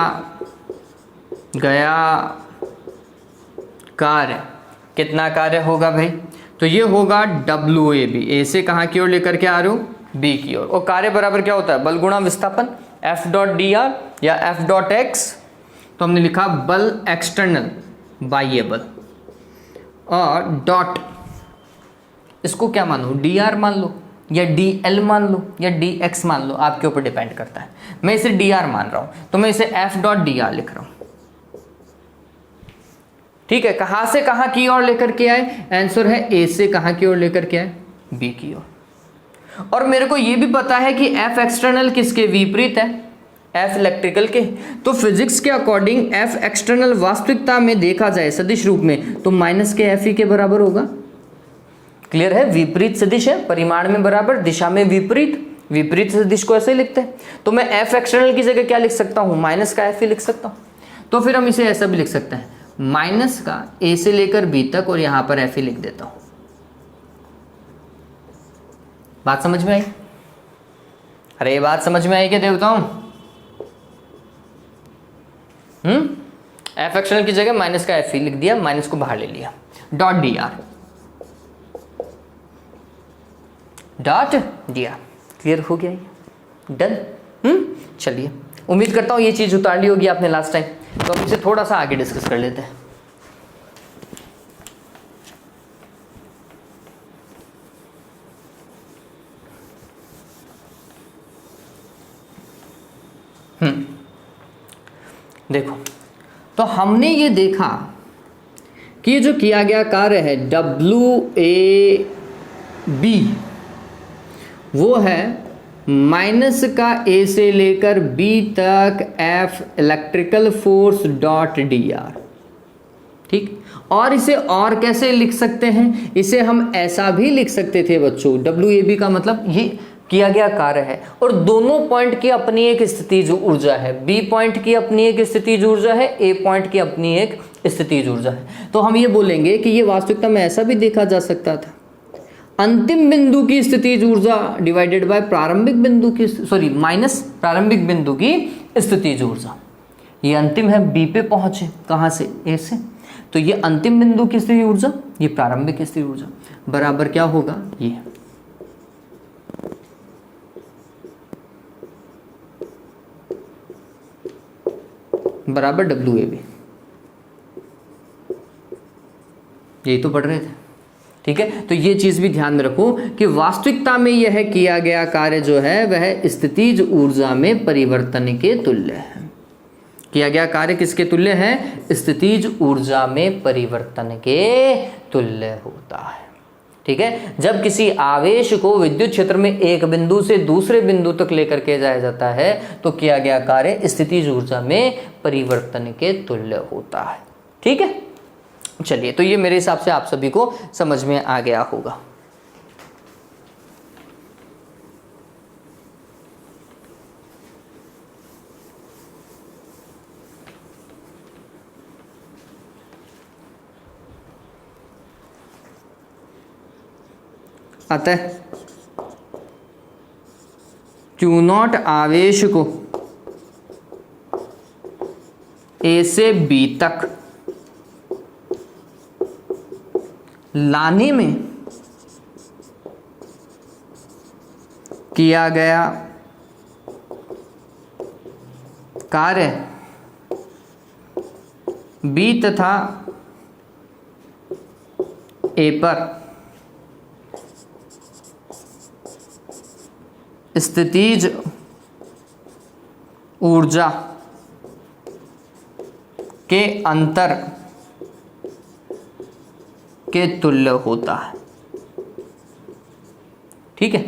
Speaker 1: गया कार्य कितना कार्य होगा भाई? तो ये होगा WAB। ए से कहाँ की ओर लेकर के आ रहे हो? बी की ओर। और कार्य बराबर क्या होता है? बल गुणा विस्थापन, F.dr या F.x। तो हमने लिखा बल एक्सटर्नल बाह्य बल, और डॉट इसको क्या मान लो, dr मान लो या dl मान लो या dx मान लो, आपके ऊपर डिपेंड करता है। मैं इसे dr मान रहा हूं तो मैं इसे F.dr लिख रहा हूं, ठीक है। कहां से कहां की ओर लेकर के आए? आंसर है ए से कहां की ओर लेकर के आए? बी की ओर। और मेरे को यह भी पता है कि F एक्सटर्नल किसके विपरीत है? F इलेक्ट्रिकल के। तो फिजिक्स के अकॉर्डिंग F एक्सटर्नल वास्तविकता में देखा जाए सदिश रूप में तो माइनस के Fe के बराबर होगा। क्लियर है? विपरीत सदिश है, परिमाण में बराबर, दिशा में विपरीत। विपरीत सदिश को ऐसे लिखते हैं। तो मैं F एक्सटर्नल की जगह क्या लिख सकता हूं? माइनस का Fe लिख सकता हूं। तो फिर हम इसे ऐसा भी लिख सकते हैं, माइनस का A से लेकर B तक और यहां पर Fe लिख देता हूं। बात समझ में आई? अरे ये बात समझ में आई क्या देवताओं? F एक्सटर्नल की जगह माइनस का Fe लिख दिया, माइनस को बाहर ले लिया, डॉट dr। क्लियर हो गया ये? डन। चलिए, उम्मीद करता हूं ये चीज उतार ली होगी आपने लास्ट टाइम। तो अब इसे थोड़ा सा आगे डिस्कस कर लेते हैं। देखो, तो हमने ये देखा कि ये जो किया गया कार्य है WAB वो है माइनस का A से लेकर B तक F electrical force dot dr, ठीक। और इसे और कैसे लिख सकते हैं? इसे हम ऐसा भी लिख सकते थे बच्चों, WAB का मतलब ये किया गया कार्य है और दोनों पॉइंट की अपनी एक स्थितिज ऊर्जा है, बी पॉइंट की अपनी एक स्थितिज ऊर्जा है, ए पॉइंट की अपनी एक स्थितिज ऊर्जा है, तो हम ये बोलेंगे कि ये वास्तविकता में ऐसा भी देखा जा सकता था, अंतिम बिंदु की स्थितिज ऊर्जा डिवाइडेड बाय प्रारंभिक बिंदु की माइनस प्रारंभिक बिंदु की स्थितिज ऊर्जा। ये अंतिम है, बी पे पहुंचे कहां से, ए से, तो ये अंतिम बिंदु की स्थितिज ऊर्जा, ये प्रारंभिक स्थितिज ऊर्जा बराबर क्या होगा, ये बराबर WAB। यही तो पढ़ रहे थे, ठीक है। तो ये चीज भी ध्यान में रखो कि वास्तविकता में यह किया गया कार्य जो है वह स्थितिज ऊर्जा में परिवर्तन के तुल्य है। किया गया कार्य किसके तुल्य है, स्थितिज ऊर्जा में परिवर्तन के तुल्य होता है, ठीक है। जब किसी आवेश को विद्युत क्षेत्र में एक बिंदु से दूसरे बिंदु तक लेकर के जाया जाता है तो किया गया कार्य स्थितिज ऊर्जा में परिवर्तन के तुल्य होता है, ठीक है। चलिए, तो ये मेरे हिसाब से आप सभी को समझ में आ गया होगा। अतः Q0 आवेश को A से B तक लाने में किया गया कार्य B तथा A पर स्थितिज ऊर्जा के अंतर के तुल्य होता है, ठीक है।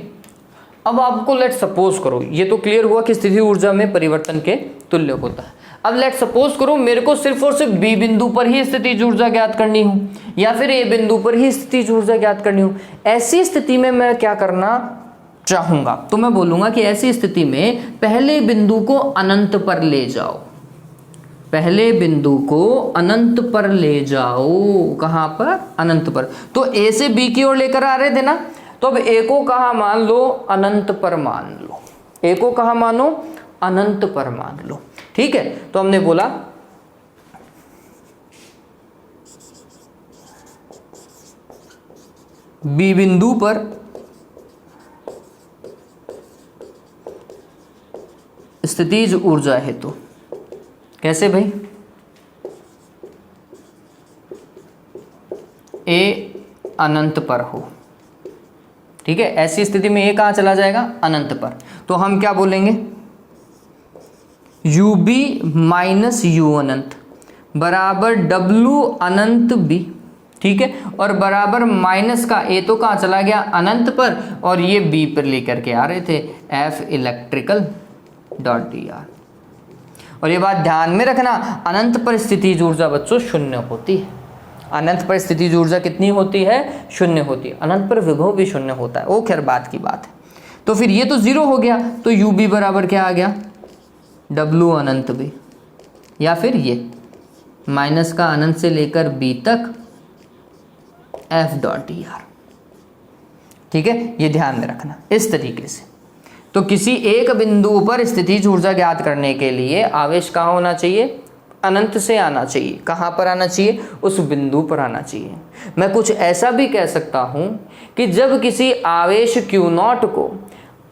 Speaker 1: अब आपको लेट सपोज करो, ये तो क्लियर हुआ कि स्थितिज ऊर्जा में परिवर्तन के तुल्य होता है। अब लेट सपोज करो मेरे को सिर्फ और सिर्फ बी बिंदु पर ही स्थितिज ऊर्जा ज्ञात करनी हो या फिर ए बिंदु पर ही स्थितिज ऊर्जा ज्ञात करनी हो। ऐसी स्थिति में मैं क्या करना चाहूंगा, तो मैं बोलूंगा कि ऐसी स्थिति में पहले बिंदु को अनंत पर ले जाओ, पहले बिंदु को अनंत पर ले जाओ। कहां पर, अनंत पर। तो ए से बी की ओर लेकर आ रहे थे ना, तो अब ए को कहां मान लो, अनंत पर मान लो। ए को कहां मानो, अनंत पर मान लो, ठीक है। तो हमने बोला बी बिंदु पर स्थितिज ऊर्जा है, तो कैसे भाई, ए अनंत पर हो, ठीक है। ऐसी स्थिति में ए कहां चला जाएगा, अनंत पर। तो हम क्या बोलेंगे, UB माइनस U अनंत बराबर W अनंत B, ठीक है। और बराबर माइनस का ए तो कहां चला गया, अनंत पर, और ये B पर लेकर के आ रहे थे, F इलेक्ट्रिकल डॉट dr। और ये बात ध्यान में रखना, अनंत पर स्थितिज ऊर्जा बच्चों शून्य होती है। अनंत पर स्थितिज ऊर्जा कितनी होती है, शून्य होती है। अनंत पर विभव भी शून्य होता है, वो खैर बात की बात है। तो फिर ये तो जीरो हो गया, तो UB बराबर क्या आ गया, W अनंत B, या फिर ये माइनस का अनंत से लेकर B तक F डॉट dr, ठीक है। ये ध्यान में रखना इस तरीके से। तो किसी एक बिंदु पर स्थितिज ऊर्जा ज्ञात करने के लिए आवेश कहाँ होना चाहिए, अनंत से आना चाहिए। कहाँ पर आना चाहिए, उस बिंदु पर आना चाहिए। मैं कुछ ऐसा भी कह सकता हूँ कि जब किसी आवेश Q0 को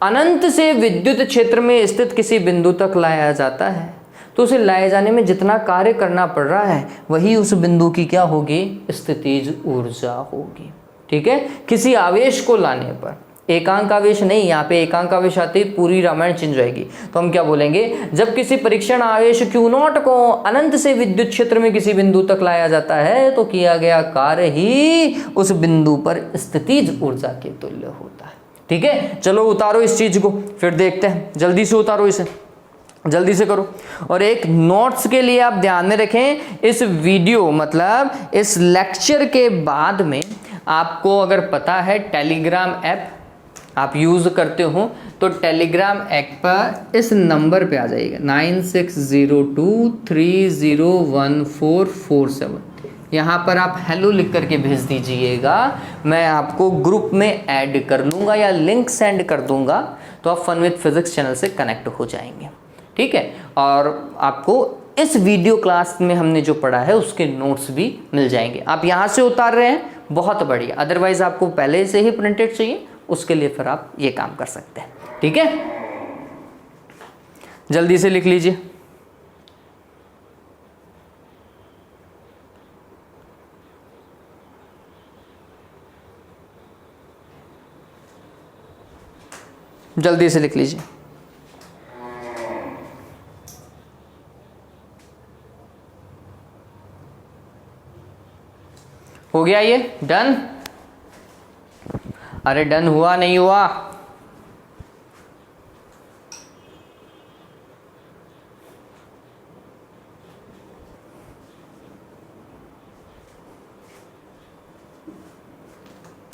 Speaker 1: अनंत से विद्युत क्षेत्र में स्थित किसी बिंदु तक लाया जाता है तो उसे लाए जाने में जितना कार्य करना पड़ रहा है वही उस बिंदु की क्या होगी, स्थितिज ऊर्जा होगी, ठीक है। किसी आवेश को लाने पर, एकांक आवेश नहीं, यहाँ पे एकांक आवेश आते ही पूरी रामायण चिन जाएगी। तो हम क्या बोलेंगे, जब किसी परीक्षण आवेश Q0 को अनंत से विद्युत क्षेत्र में किसी बिंदु तक लाया जाता है तो किया गया कार्य ही उस बिंदु पर स्थितिज ऊर्जा के तुल्य होता है, ठीक है। चलो उतारो इस चीज को, फिर देखते हैं, जल्दी से उतारो इसे, जल्दी से करो। और एक नोट्स के लिए आप ध्यान में रखें, इस वीडियो मतलब इस लेक्चर के बाद में आपको अगर पता है टेलीग्राम ऐप, आप यूज़ करते हो तो टेलीग्राम ऐप पर इस नंबर पे आ जाइएगा 9602301447। यहाँ पर आप हेलो लिख करके भेज दीजिएगा, मैं आपको ग्रुप में ऐड कर लूँगा या लिंक सेंड कर दूँगा, तो आप फन विद फिजिक्स चैनल से कनेक्ट हो जाएंगे। ठीक है, और आपको इस वीडियो क्लास में हमने जो पढ़ा है उसके नोट्स भी मिल जाएंगे। आप यहाँ से उतार रहे हैं, बहुत बढ़िया। अदरवाइज आपको पहले से ही प्रिंटेड चाहिए, उसके लिए फिर आप ये काम कर सकते हैं। ठीक है, जल्दी से लिख लीजिए। जल्दी से लिख लीजिए। हो गया ये डन? अरे डन हुआ नहीं हुआ?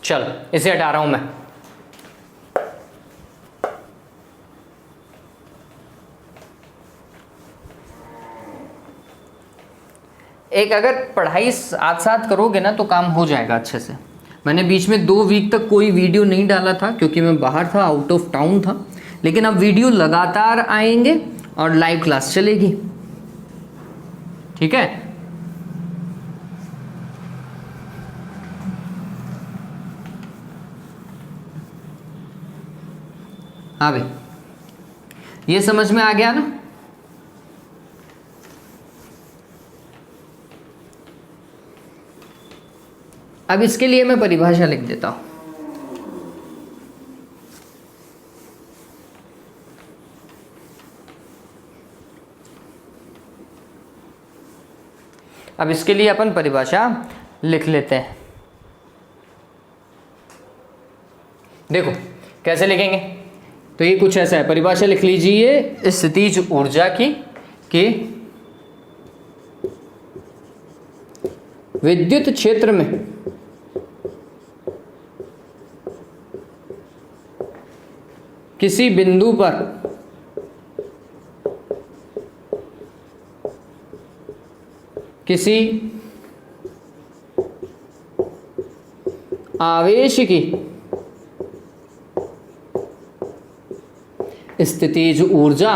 Speaker 1: चलो इसे हटा रहा हूं मैं। एक अगर पढ़ाई साथ साथ करोगे ना तो काम हो जाएगा अच्छे से। मैंने बीच में 2 वीक तक कोई वीडियो नहीं डाला था क्योंकि मैं बाहर था, आउट ऑफ टाउन था, लेकिन अब वीडियो लगातार आएंगे और लाइव क्लास चलेगी। ठीक है, हाँ भाई, ये समझ में आ गया ना? अब इसके लिए मैं परिभाषा लिख देता हूं। अब इसके लिए अपन परिभाषा लिख लेते हैं। देखो कैसे लिखेंगे, तो ये कुछ ऐसा है। परिभाषा लिख लीजिए स्थितिज ऊर्जा की कि विद्युत क्षेत्र में किसी बिंदु पर किसी आवेश की स्थितिज ऊर्जा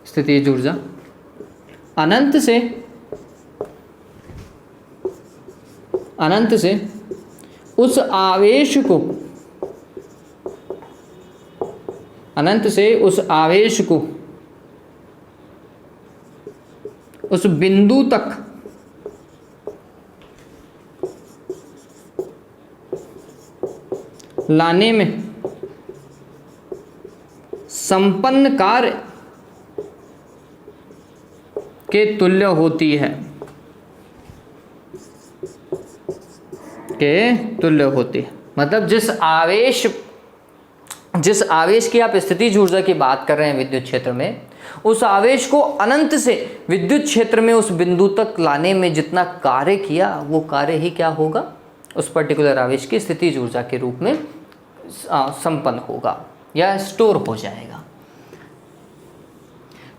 Speaker 1: स्थितिज ऊर्जा अनंत से उस आवेश को उस बिंदु तक लाने में संपन्न कार्य के तुल्य होती है, मतलब जिस आवेश की आप स्थितिज ऊर्जा की बात कर रहे हैं विद्युत क्षेत्र में, उस आवेश को अनंत से विद्युत क्षेत्र में उस बिंदु तक लाने में जितना कार्य किया, वो कार्य ही क्या होगा, उस पर्टिकुलर आवेश की स्थितिज ऊर्जा के रूप में संपन्न होगा या स्टोर हो जाएगा।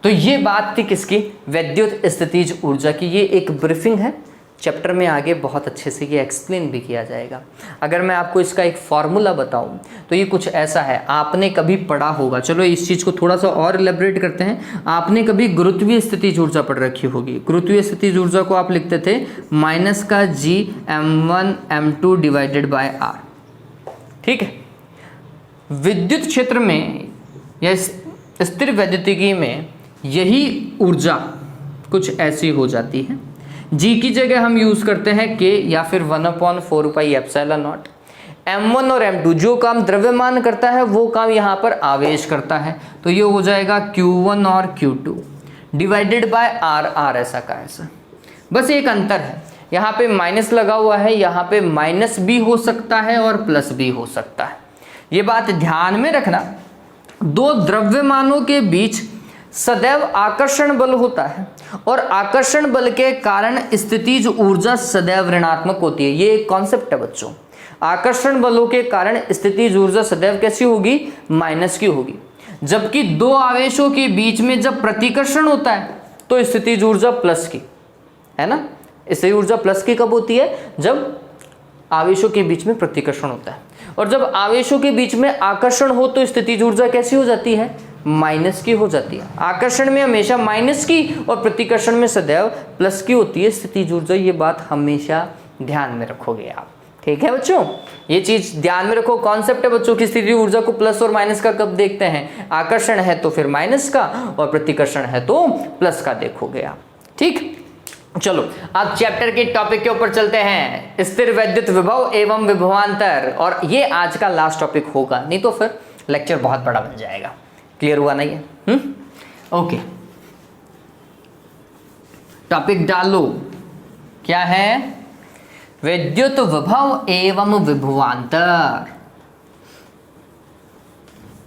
Speaker 1: तो ये बात थी किसकी, विद्युत स्थितिज ऊर्जा की। ये एक ब्रीफिंग है, चैप्टर में आगे बहुत अच्छे से ये एक्सप्लेन भी किया जाएगा। अगर मैं आपको इसका एक फॉर्मूला बताऊं तो ये कुछ ऐसा है, आपने कभी पढ़ा होगा, चलो इस चीज़ को थोड़ा सा और इलेबरेट करते हैं। आपने कभी गुरुत्वीय स्थितिज ऊर्जा पढ़ रखी होगी। गुरुत्वीय स्थितिज ऊर्जा को आप लिखते थे -G m1 m2 divided by r। ठीक है, विद्युत क्षेत्र में या स्थिर वैद्युतिकी में यही ऊर्जा कुछ ऐसी हो जाती है। जी की जगह हम यूज करते हैं k या फिर 1/4πε0। m1 और m2 जो काम द्रव्यमान करता है वो काम यहाँ पर आवेश करता है, तो ये हो जाएगा q1 और q2 डिवाइडेड बाय r ऐसा का ऐसा। बस एक अंतर है, यहाँ पे माइनस लगा हुआ है, यहाँ पे माइनस भी हो सकता है और प्लस भी हो सकता है। ये बात ध्यान में रखना, दो द्रव्यमानों के बीच सदैव आकर्षण बल होता है और आकर्षण बल के कारण स्थितिज ऊर्जा सदैव ऋणात्मक होती है। ये एक कॉन्सेप्ट है बच्चों। आकर्षण बलों के कारण स्थितिज ऊर्जा सदैव कैसी होगी? माइनस की होगी। जबकि दो आवेशों के बीच में जब प्रतिकर्षण होता है तो स्थितिज ऊर्जा प्लस की, है ना। स्थितिज ऊर्जा प्लस की कब होती है? जब आवेशों के बीच में प्रतिकर्षण होता है। और जब आवेशों के बीच में आकर्षण हो तो स्थितिज ऊर्जा कैसी हो जाती है? माइनस की हो जाती है। आकर्षण में हमेशा माइनस की और प्रतिकर्षण में सदैव प्लस की होती है स्थितिज ऊर्जा। ये बात हमेशा ध्यान में रखोगे आप, ठीक है बच्चों। ये चीज ध्यान में रखो, कॉन्सेप्ट है बच्चों की। स्थितिज ऊर्जा को प्लस और माइनस का कब देखते हैं? आकर्षण है तो फिर माइनस का, और प्रतिकर्षण है तो प्लस का देखोगे आप, ठीक। चलो अब चैप्टर के टॉपिक के ऊपर चलते हैं, स्थिर वैद्युत विभव एवं विभवांतर। और ये आज का लास्ट टॉपिक होगा, नहीं तो फिर लेक्चर बहुत बड़ा बन जाएगा। क्लियर हुआ नहीं है? ओके, टॉपिक डालो। क्या है? विद्युत विभव एवं विभवांतर।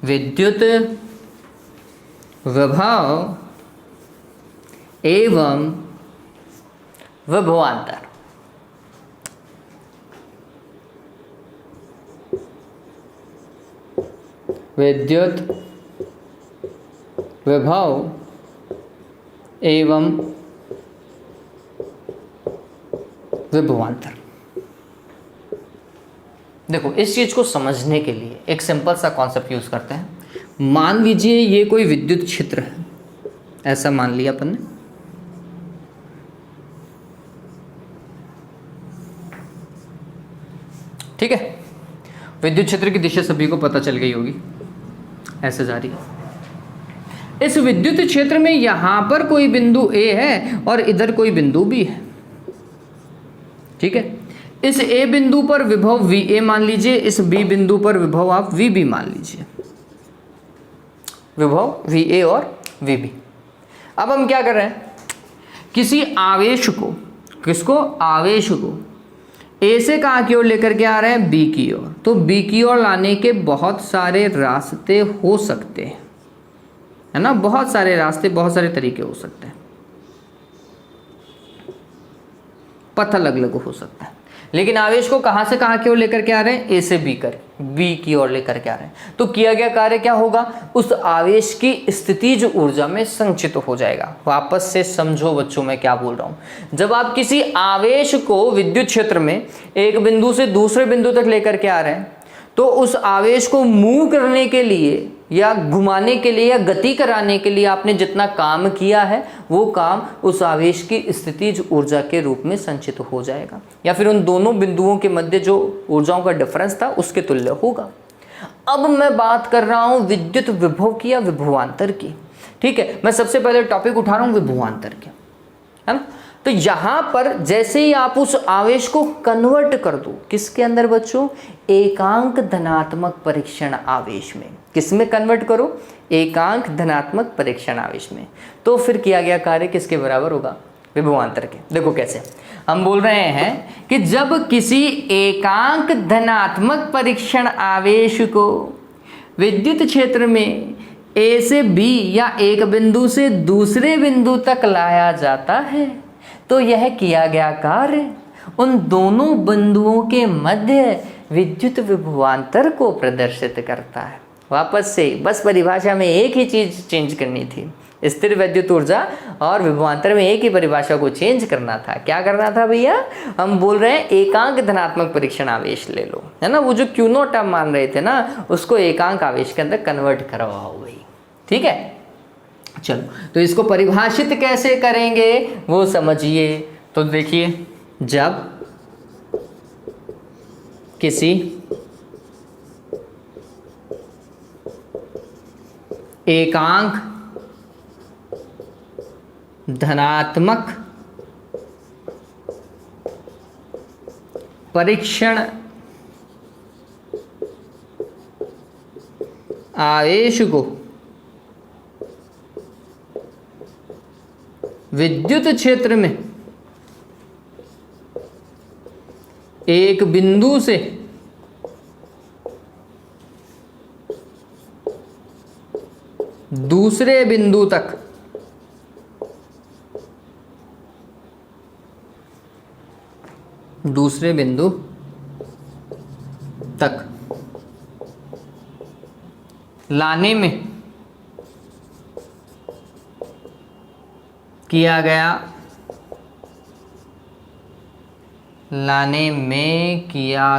Speaker 1: विद्युत विभव एवं विभवांतर। विद्युत विभव एवं विभवांतर। देखो, इस चीज को समझने के लिए एक सिंपल सा कॉन्सेप्ट यूज करते हैं। मान लीजिए ये कोई विद्युत क्षेत्र है, ऐसा मान लिया अपन ने। ठीक है, विद्युत क्षेत्र की दिशा सभी को पता चल गई होगी, ऐसे जा रही है। इस विद्युत क्षेत्र में यहां पर कोई बिंदु ए है और इधर कोई बिंदु बी है, ठीक है। इस ए बिंदु पर विभव वी ए मान लीजिए, इस बी बिंदु पर विभव आप वी बी मान लीजिए, विभव वी ए और वी बी। अब हम क्या कर रहे हैं? किसी आवेश को, किसको? आवेश को ए से कहाँ की ओर लेकर के आ रहे हैं? बी की ओर। तो बी की ओर लाने के बहुत सारे रास्ते हो सकते हैं, है ना। बहुत सारे रास्ते, बहुत सारे तरीके हो सकते हैं, पथ अलग अलग हो सकता है। लेकिन आवेश को कहां से कहां की ओर लेकर के आ रहे हैं? ए से बी की ओर लेकर के आ रहे हैं। तो किया गया कार्य क्या होगा? उस आवेश की स्थितिज ऊर्जा में संचित हो जाएगा। वापस से समझो बच्चों मैं क्या बोल रहा हूं। जब आप किसी आवेश को विद्युत क्षेत्र में एक बिंदु से दूसरे बिंदु तक लेकर के आ रहे हैं, तो उस आवेश को मूव करने के लिए या घुमाने के लिए या गति कराने के लिए आपने जितना काम किया है, वो काम उस आवेश की स्थितिज ऊर्जा के रूप में संचित हो जाएगा, या फिर उन दोनों बिंदुओं के मध्य जो ऊर्जाओं का डिफरेंस था उसके तुल्य होगा। अब मैं बात कर रहा हूं विद्युत विभव की या विभवांतर की, ठीक है। मैं सबसे पहले टॉपिक उठा रहा हूं विभवांतर के, है ना। तो यहां पर जैसे ही आप उस आवेश को कन्वर्ट कर दो, किसके अंदर बच्चों? एकांक धनात्मक परीक्षण आवेश में। किस में कन्वर्ट करो? एकांक धनात्मक परीक्षण आवेश में। तो फिर किया गया कार्य किसके बराबर होगा? विभवांतर के। देखो कैसे हम बोल रहे हैं कि जब किसी एकांक धनात्मक परीक्षण आवेश को विद्युत क्षेत्र में ए से बी या एक बिंदु से दूसरे बिंदु तक लाया जाता है, तो यह किया गया कार्य उन दोनों बिंदुओं के मध्य विद्युत विभवांतर को प्रदर्शित करता है। वापस से बस परिभाषा में एक ही चीज चेंज करनी थी, स्थिर वैद्युत ऊर्जा और विभवांतर में एक ही परिभाषा को चेंज करना था। क्या करना था भैया? हम बोल रहे हैं एकांक धनात्मक परीक्षण आवेश ले लो, है ना। वो जो क्यू नॉट आप मान रहे थे ना, उसको एकांक आवेश के अंदर कन्वर्ट करवाओ भाई, ठीक है। चलो, तो इसको परिभाषित कैसे करेंगे वो समझिए। तो देखिए, जब किसी एकांक धनात्मक परीक्षण आवेश को विद्युत क्षेत्र में एक बिंदु से दूसरे बिंदु तक लाने में किया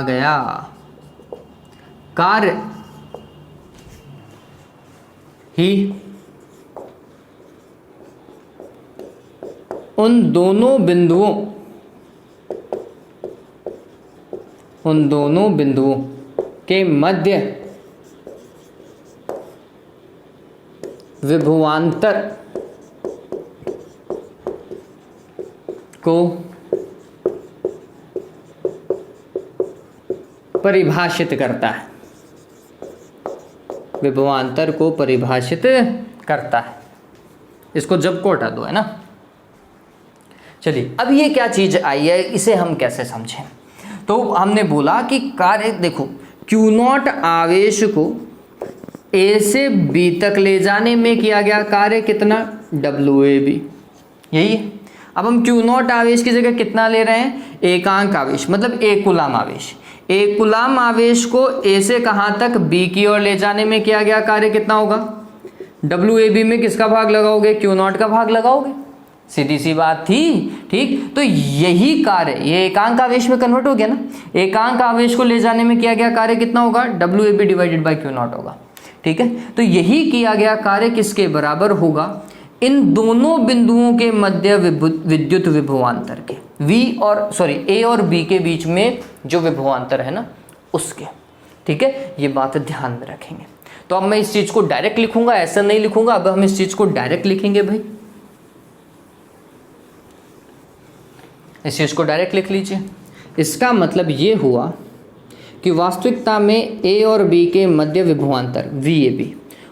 Speaker 1: गया कार्य ही उन दोनों बिंदुओं के मध्य विभवांतर को परिभाषित करता है। विभवांतर को परिभाषित करता है। इसको जब को हटा दो, है ना। चलिए, अब ये क्या चीज आई है, इसे हम कैसे समझें। तो हमने बोला कि कार्य, देखो Q0 आवेश को A से B तक ले जाने में किया गया कार्य कितना, WAB, यही है। अब हम Q0 आवेश की जगह कितना ले रहे हैं, एकांक आवेश, मतलब 1 कूलाम आवेश। 1 कूलाम आवेश को A से कहाँ तक, B की ओर ले जाने में किया गया कार्य कितना होगा, WAB में किसका भाग लगाओगे, Q0 का भाग लगाओगे, सीधी सी बात थी। ठीक, तो यही कार्य ये एकांक आवेश में कन्वर्ट हो गया ना। एकांक आवेश को ले जाने में किया गया कार्य कितना होगा, WAB डिवाइडेड बाई Q0 होगा। ठीक है, तो यही किया गया कार्य किसके बराबर होगा, इन दोनों बिंदुओं के मध्य विद्युत विभवांतर के, A और B के बीच में जो विभवांतर है ना उसके। ठीक है, ये बात ध्यान में रखेंगे। तो अब मैं इस चीज को डायरेक्ट लिखूंगा, ऐसा नहीं लिखूंगा। अब हम इस चीज को डायरेक्ट लिखेंगे भाई, इस चीज को डायरेक्ट लिख लीजिए। इसका मतलब ये हुआ कि वास्तविकता में A और B के मध्य विभवांतर VAB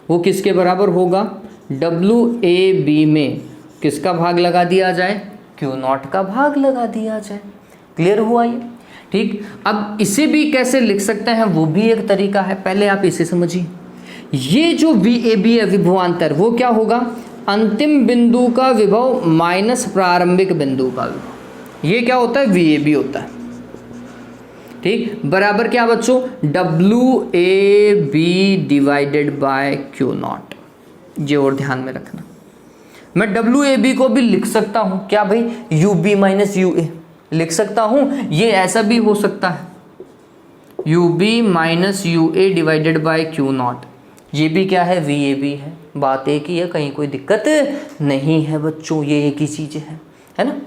Speaker 1: वो किसके बराबर होगा, WAB में किसका भाग लगा दिया जाए, Q0 का भाग लगा दिया जाए। क्लियर हुआ ये। ठीक, अब इसे भी कैसे लिख सकते हैं वो भी एक तरीका है। पहले आप इसे समझिए। ये जो VAB है विभवांतर, वो क्या होगा, अंतिम बिंदु का विभव माइनस प्रारंभिक बिंदु का विभव। ये क्या होता है, VAB होता है। ठीक, बराबर क्या बच्चों, WAB डिवाइडेड बाय Q0। ये और ध्यान में रखना। मैं WAB को भी लिख सकता हूं, क्या भाई, UB माइनस UA लिख सकता हूं। ये ऐसा भी हो सकता है, UB minus UA divided by Q0। ये भी क्या है, VAB है। बात एक ही है, कहीं कोई दिक्कत नहीं है बच्चों, ये एक ही चीज है ना।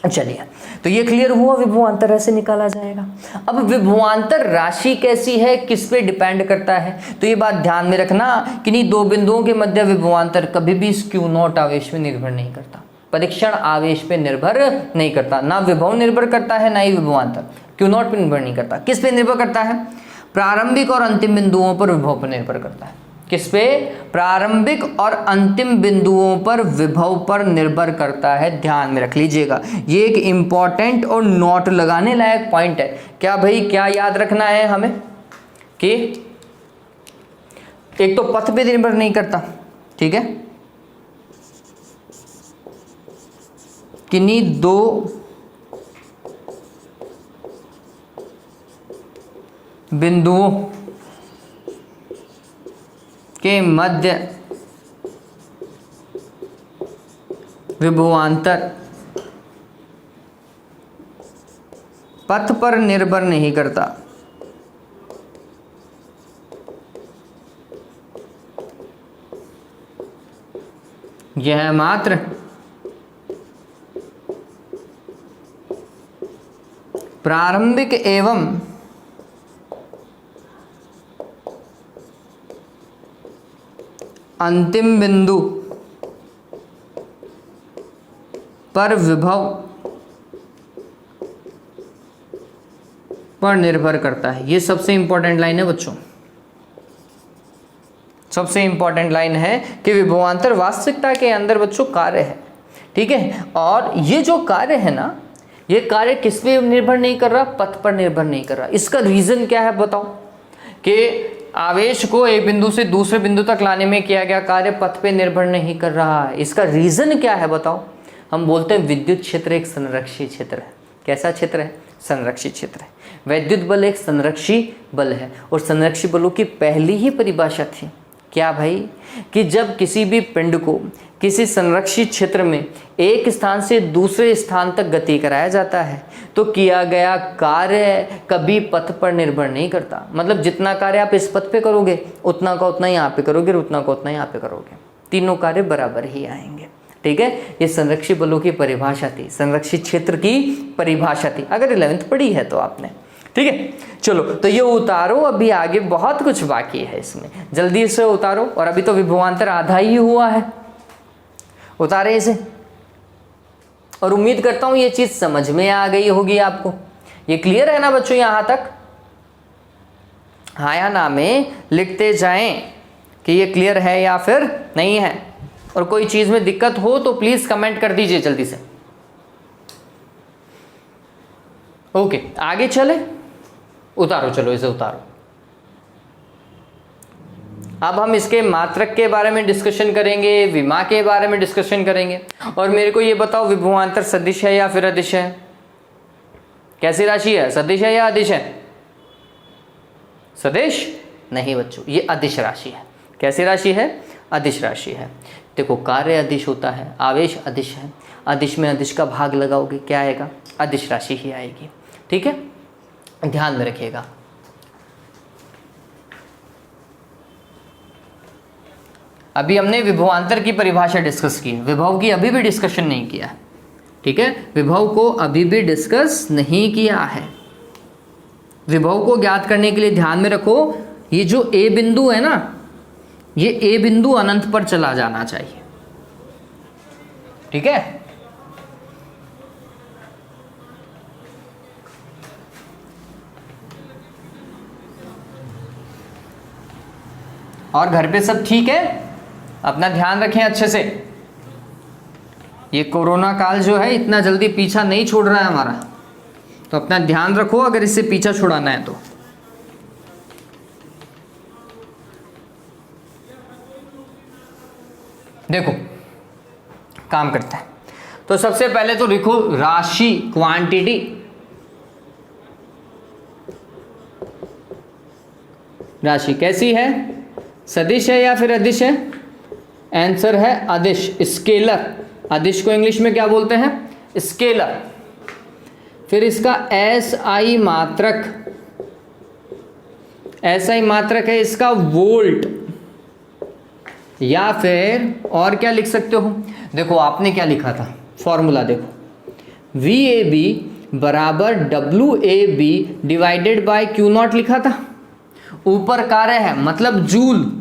Speaker 1: चलिए, तो ये क्लियर हुआ, विभवांतर ऐसे निकाला जाएगा। अब विभवांतर राशि कैसी है, किस पे डिपेंड करता है, तो ये बात ध्यान में रखना कि नहीं, दो बिंदुओं के मध्य विभवांतर कभी भी इस Q0 आवेश पे निर्भर नहीं करता, परीक्षण आवेश पे निर्भर नहीं करता। ना विभव निर्भर करता है, ना ही विभवांतर Q0 पे निर्भर नहीं करता। किस पे निर्भर करता है, प्रारंभिक और अंतिम बिंदुओं पर विभव पर निर्भर करता है। किस पे, प्रारंभिक और अंतिम बिंदुओं पर विभव पर निर्भर करता है। ध्यान में रख लीजिएगा, ये एक इंपॉर्टेंट और नोट लगाने लायक पॉइंट है। क्या भाई, क्या याद रखना है हमें कि एक तो पथ पे निर्भर नहीं करता, ठीक है, किन्हीं दो बिंदुओं के मध्य विभवांतर पथ पर निर्भर नहीं करता। यह मात्र प्रारंभिक एवं अंतिम बिंदु पर विभव पर निर्भर करता है। ये सबसे इंपॉर्टेंट लाइन है बच्चों, सबसे इंपॉर्टेंट लाइन है कि विभवांतर वास्तविकता के अंदर बच्चों कार्य है, ठीक है। और ये जो कार्य है ना, ये कार्य किस पे निर्भर नहीं कर रहा, पथ पर निर्भर नहीं कर रहा। इसका रीजन क्या है बताओ, कि आवेश को एक बिंदु से दूसरे बिंदु तक लाने में किया गया कार्य पथ पे निर्भर नहीं कर रहा है। इसका रीजन क्या है बताओ? हम बोलते हैं विद्युत क्षेत्र एक संरक्षित क्षेत्र है। कैसा क्षेत्र है? संरक्षित क्षेत्र है। वैद्युत बल एक संरक्षी बल है और संरक्षी बलों की पहली ही परिभाषा थी क्या भाई? कि जब किसी भी पिंड को किसी संरक्षित क्षेत्र में एक स्थान से दूसरे स्थान तक गति कराया जाता है तो किया गया कार्य कभी पथ पर निर्भर नहीं करता। मतलब जितना कार्य आप इस पथ पे करोगे उतना का उतना यहाँ पे करोगे और उतना का उतना यहाँ पे करोगे, तीनों कार्य बराबर ही आएंगे। ठीक है, ये संरक्षित बलों की परिभाषा थी, संरक्षित क्षेत्र की परिभाषा थी, अगर 11th पढ़ी है तो आपने। ठीक है, चलो तो ये उतारो, अभी आगे बहुत कुछ बाकी है इसमें, जल्दी से उतारो। और अभी तो विभवांतर आधा ही हुआ है, उतारे इसे। और उम्मीद करता हूं ये चीज समझ में आ गई होगी आपको। ये क्लियर है ना बच्चों यहां तक? हाँ या ना में लिखते जाएं कि ये क्लियर है या फिर नहीं है। और कोई चीज में दिक्कत हो तो प्लीज कमेंट कर दीजिए जल्दी से। ओके, आगे चले, उतारो, चलो इसे उतारो। अब हम इसके मात्रक के बारे में डिस्कशन करेंगे, विमा के बारे में डिस्कशन करेंगे। और मेरे को ये बताओ विभवांतर सदिश है या फिर अदिश है? कैसी राशि है? सदिश है या अदिश है? सदिश नहीं बच्चों, ये अदिश राशि है। कैसी राशि है? अदिश राशि है। देखो कार्य अदिश होता है, आवेश अदिश है, अदिश में अदिश का भाग लगाओगे क्या आएगा? अदिश राशि ही आएगी। ठीक है, ध्यान में रखिएगा। अभी हमने विभवांतर की परिभाषा डिस्कस की, विभव की अभी भी डिस्कशन नहीं किया है। ठीक है, विभव को अभी भी डिस्कस नहीं किया है। विभव को ज्ञात करने के लिए ध्यान में रखो, ये जो ए बिंदु है ना, ये ए बिंदु अनंत पर चला जाना चाहिए। ठीक है, और घर पे सब ठीक है? अपना ध्यान रखें अच्छे से। ये कोरोना काल जो है इतना जल्दी पीछा नहीं छोड़ रहा है हमारा, तो अपना ध्यान रखो अगर इससे पीछा छुड़ाना है तो। देखो काम करता है, तो सबसे पहले तो लिखो राशि, क्वांटिटी। राशि कैसी है? सदिश है या फिर अदिश है? आंसर है अदिश, स्केलर। अदिश को इंग्लिश में क्या बोलते हैं? स्केलर। फिर इसका एसआई मात्रक, एसआई मात्रक है इसका वोल्ट, या फिर और क्या लिख सकते हो? देखो आपने क्या लिखा था फॉर्मूला, देखो VAB बराबर WAB डिवाइडेड बाय Q0 लिखा था। ऊपर कार्य है मतलब जूल,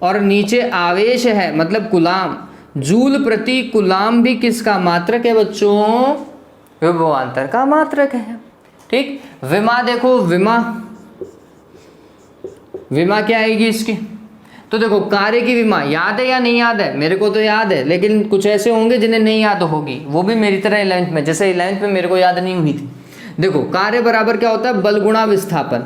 Speaker 1: और नीचे आवेश है मतलब कुलाम। जूल प्रति कुलाम भी किसका मात्रक है बच्चों? विभवांतर का मात्रक है। ठीक, विमा देखो, विमा, विमा क्या आएगी इसकी? तो देखो कार्य की विमा याद है या नहीं याद है? मेरे को तो याद है, लेकिन कुछ ऐसे होंगे जिन्हें नहीं याद होगी, वो भी मेरी तरह 11th में, जैसे 11th में मेरे को याद नहीं हुई थी। देखो कार्य बराबर क्या होता है? बल गुणा विस्थापन,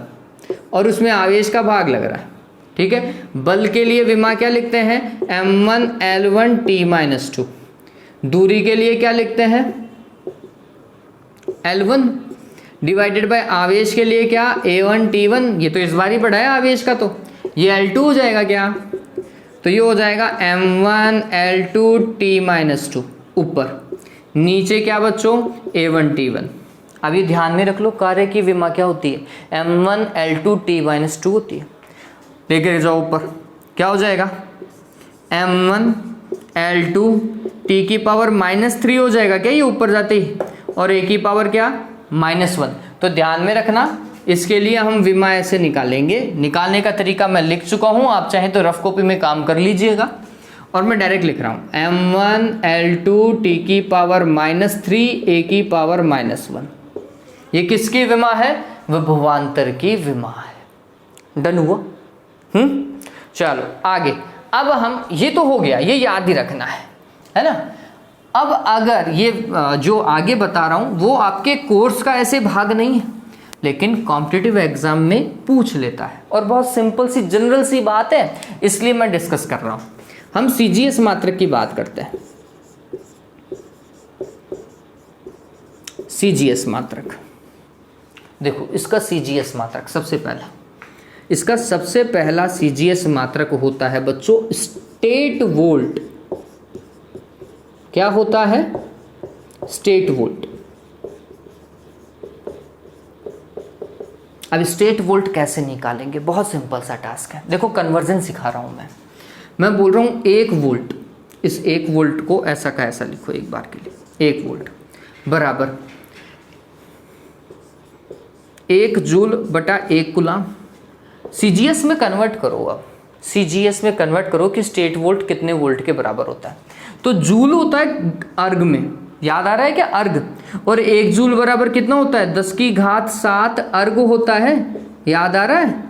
Speaker 1: और उसमें आवेश का भाग लग रहा है। ठीक है, बल के लिए विमा क्या लिखते हैं? m1L1T-2। दूरी के लिए क्या लिखते हैं? L1 डिवाइडेड बाय आवेश के लिए क्या? A1T1। ये तो इस बार ही पढ़ा है आवेश का, तो ये L2 हो जाएगा क्या? तो ये हो जाएगा m1L2T-2 ऊपर, नीचे क्या बच्चों? A1T1। अभी ध्यान में रख लो कार्य की विमा क्या होती है? m1L2T-2 होती है। लेके जाओ ऊपर, क्या हो जाएगा? m1L2T⁻³ हो जाएगा क्या ये ऊपर जाते ही? और a की पावर क्या? -1। तो ध्यान में रखना, इसके लिए हम विमा ऐसे निकालेंगे। निकालने का तरीका मैं लिख चुका हूँ, आप चाहें तो रफ कॉपी में काम कर लीजिएगा, और मैं डायरेक्ट लिख रहा हूँ m1L2T⁻³ a⁻1। ये किसकी विमा है? विभवांतर की विमा है। डन हुआ? चलो आगे। अब हम, ये तो हो गया, ये याद ही रखना है ना। अब अगर ये जो आगे बता रहा हूँ वो आपके कोर्स का ऐसे भाग नहीं है, लेकिन कॉम्पिटिटिव एग्जाम में पूछ लेता है और बहुत सिंपल सी जनरल सी बात है, इसलिए मैं डिस्कस कर रहा हूं। हम सीजीएस मात्रक की बात करते हैं। सीजीएस मात्रक देखो, इसका सीजीएस मात्रक इसका सबसे पहला सीजीएस मात्रक होता है बच्चों स्टेट वोल्ट। क्या होता है? State volt. अब स्टेट वोल्ट कैसे निकालेंगे? बहुत सिंपल सा टास्क है। देखो कन्वर्जन सिखा रहा हूं मैं बोल रहा हूं 1 वोल्ट, इस 1 वोल्ट को ऐसा का ऐसा लिखो एक बार के लिए। 1 वोल्ट बराबर 1 जूल बटा 1 कूलाम। सीजीएस में कन्वर्ट करो। अब सीजीएस में कन्वर्ट करो कि स्टेट वोल्ट कितने वोल्ट के बराबर होता है। तो जूल होता है अर्ग में, याद आ रहा है क्या? अर्ग। और 1 जूल बराबर कितना होता है? 10 की घात 7 अर्ग होता है, याद आ रहा है?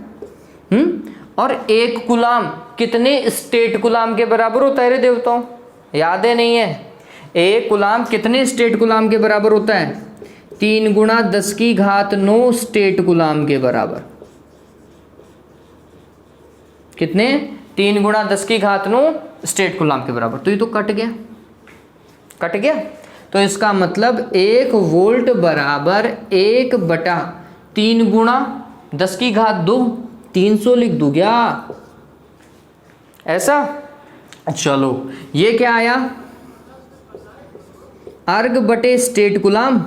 Speaker 1: और 1 कूलाम कितने स्टेट कूलाम के बराबर होता है रे देवताओं? याद है नहीं है? 1 कूलाम कितने स्टेट कूलाम के बराबर होता है? 3 गुणा 10 की घात 9 स्टेट कूलाम के बराबर। कितने? 3 गुणा 10 की घात 9 स्टेट कूलाम के बराबर। तो ये तो कट गया। तो इसका मतलब 1 वोल्ट बराबर 1 बटा 3 गुणा 10 की घात 2, 300 लिख दूं क्या? ऐसा? चलो ये क्या आया? अर्ग बटे स्टेट कूलाम,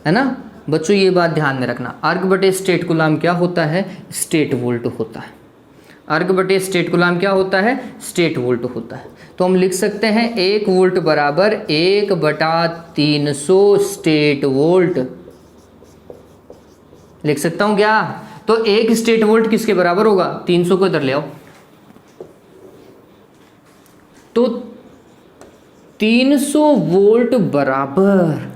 Speaker 1: है ना बच्चों? ये बात ध्यान में रखना, अर्ग बटे स्टेट कूलाम क्या होता है? स्टेट वोल्ट होता है। अर्ग बटे स्टेट कूलाम क्या होता है? स्टेट वोल्ट होता है। तो हम लिख सकते हैं 1 वोल्ट बराबर 1 बटा 300 स्टेट वोल्ट। लिख सकता हूं क्या? तो 1 स्टेट वोल्ट किसके बराबर होगा? 300 को इधर ले आओ। तो 300 वोल्ट बराबर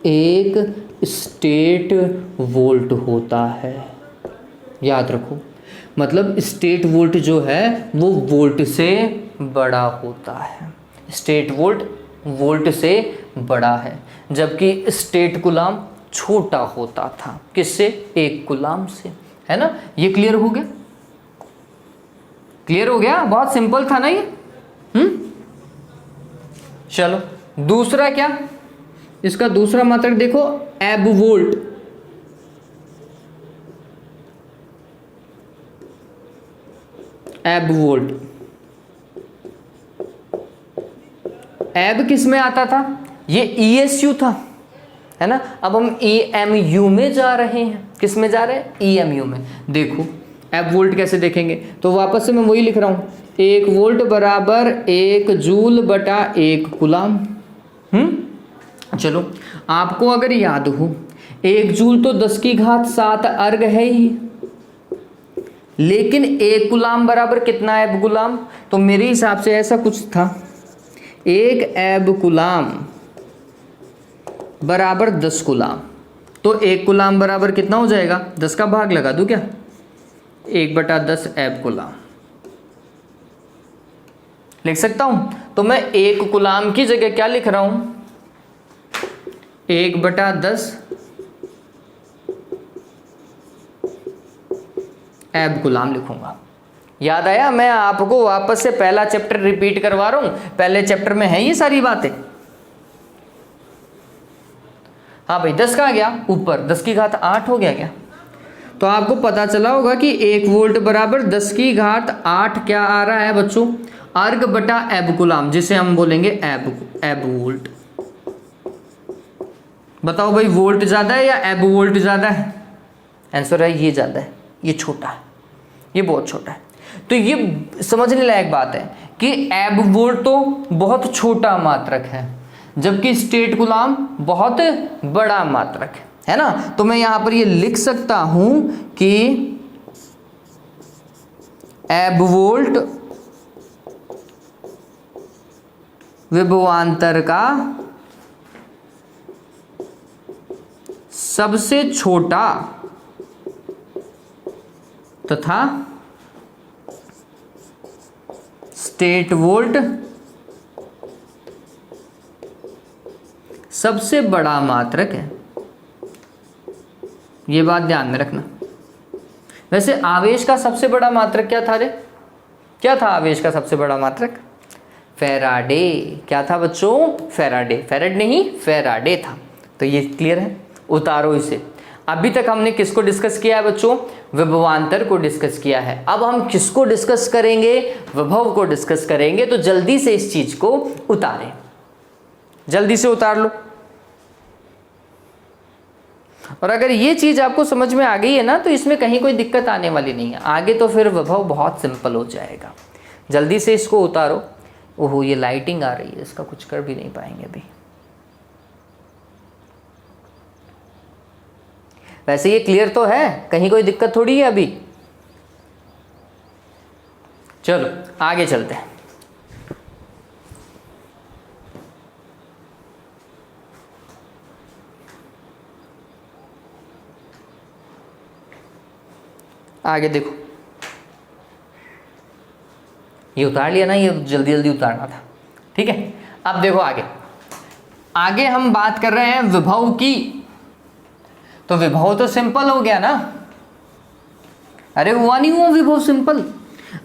Speaker 1: 1 स्टेट वोल्ट होता है। याद रखो, मतलब स्टेट वोल्ट जो है वो वोल्ट से बड़ा होता है। स्टेट वोल्ट वोल्ट से बड़ा है, जबकि स्टेट कूलाम छोटा होता था। किससे? 1 कूलाम से, है ना? ये क्लियर हो गया? क्लियर हो गया? बहुत सिंपल था ना ये। चलो दूसरा क्या? इसका दूसरा मात्रक देखो, एब वोल्ट। एब वोल्ट, एब किस में आता था? ये ESU था, है ना? अब हम EMU में जा रहे हैं। किस में जा रहे हैं? EMU में। देखो एब वोल्ट कैसे देखेंगे? तो वापस से मैं वही लिख रहा हूं, 1 वोल्ट बराबर 1 जूल बटा 1 कूलाम। चलो आपको अगर याद हो 1 जूल तो 10 की घात 7 अर्ग है ही, लेकिन 1 कूलाम बराबर कितना एब कूलाम? तो मेरे हिसाब से ऐसा कुछ था, 1 एब कूलाम बराबर 10 कूलाम। तो 1 कूलाम बराबर कितना हो जाएगा? 10 का भाग लगा दूं क्या? 1 बटा 10 एब कूलाम लिख सकता हूं। तो मैं 1 कूलाम की जगह क्या लिख रहा हूं? 1 बटा 10 एब कूलाम लिखूंगा। याद आया? मैं आपको वापस से पहला चैप्टर रिपीट करवा रहा हूं। पहले चैप्टर में है ये सारी बातें। हाँ भाई 10 कहाँ गया? ऊपर 10 की घात 8 हो गया क्या? तो आपको पता चला होगा कि 1 वोल्ट बराबर 10 की घात 8 क्या आ रहा है बच्चों? अर्ग बटा एब कूलाम, जिसे हम बोलेंगे एब वोल्ट। बताओ भाई, वोल्ट ज्यादा है या एब वोल्ट ज्यादा है? आंसर है ये ज्यादा है, ये छोटा है, ये बहुत छोटा है। तो ये समझने लायक बात है कि एब वोल्ट तो बहुत छोटा मात्रक है, जबकि स्टेट कूलाम बहुत बड़ा मात्रक है ना? तो मैं यहां पर ये लिख सकता हूं कि एब वोल्ट विभवांतर का सबसे छोटा तथा स्टेट वोल्ट सबसे बड़ा मात्रक है। ये बात ध्यान में रखना। वैसे आवेश का सबसे बड़ा मात्रक क्या था रे? क्या था आवेश का सबसे बड़ा मात्रक? फैराडे। क्या था बच्चों? फैराडे। फैराड नहीं, फैराडे था। तो ये क्लियर है, उतारो इसे। अभी तक हमने किसको डिस्कस किया है बच्चों? विभवांतर को डिस्कस किया है। अब हम किसको डिस्कस करेंगे? विभव को डिस्कस करेंगे। तो जल्दी से इस चीज को उतारें, जल्दी से उतार लो। और अगर ये चीज आपको समझ में आ गई है ना, तो इसमें कहीं कोई दिक्कत आने वाली नहीं है। आगे तो फिर विभव बहुत सिंपल हो जाएगा। जल्दी से इसको उतारो। ओहो, ये लाइटिंग आ रही है, इसका कुछ कर भी नहीं पाएंगे अभी। वैसे ये क्लियर तो है, कहीं कोई दिक्कत थोड़ी है अभी। चलो आगे चलते हैं। आगे देखो, ये उतार लिया ना, ये जल्दी जल्दी उतारना था। ठीक है, अब देखो आगे। आगे हम बात कर रहे हैं विभव की। तो विभव तो सिंपल हो गया ना, अरे हुआ नहीं हुआ विभव सिंपल।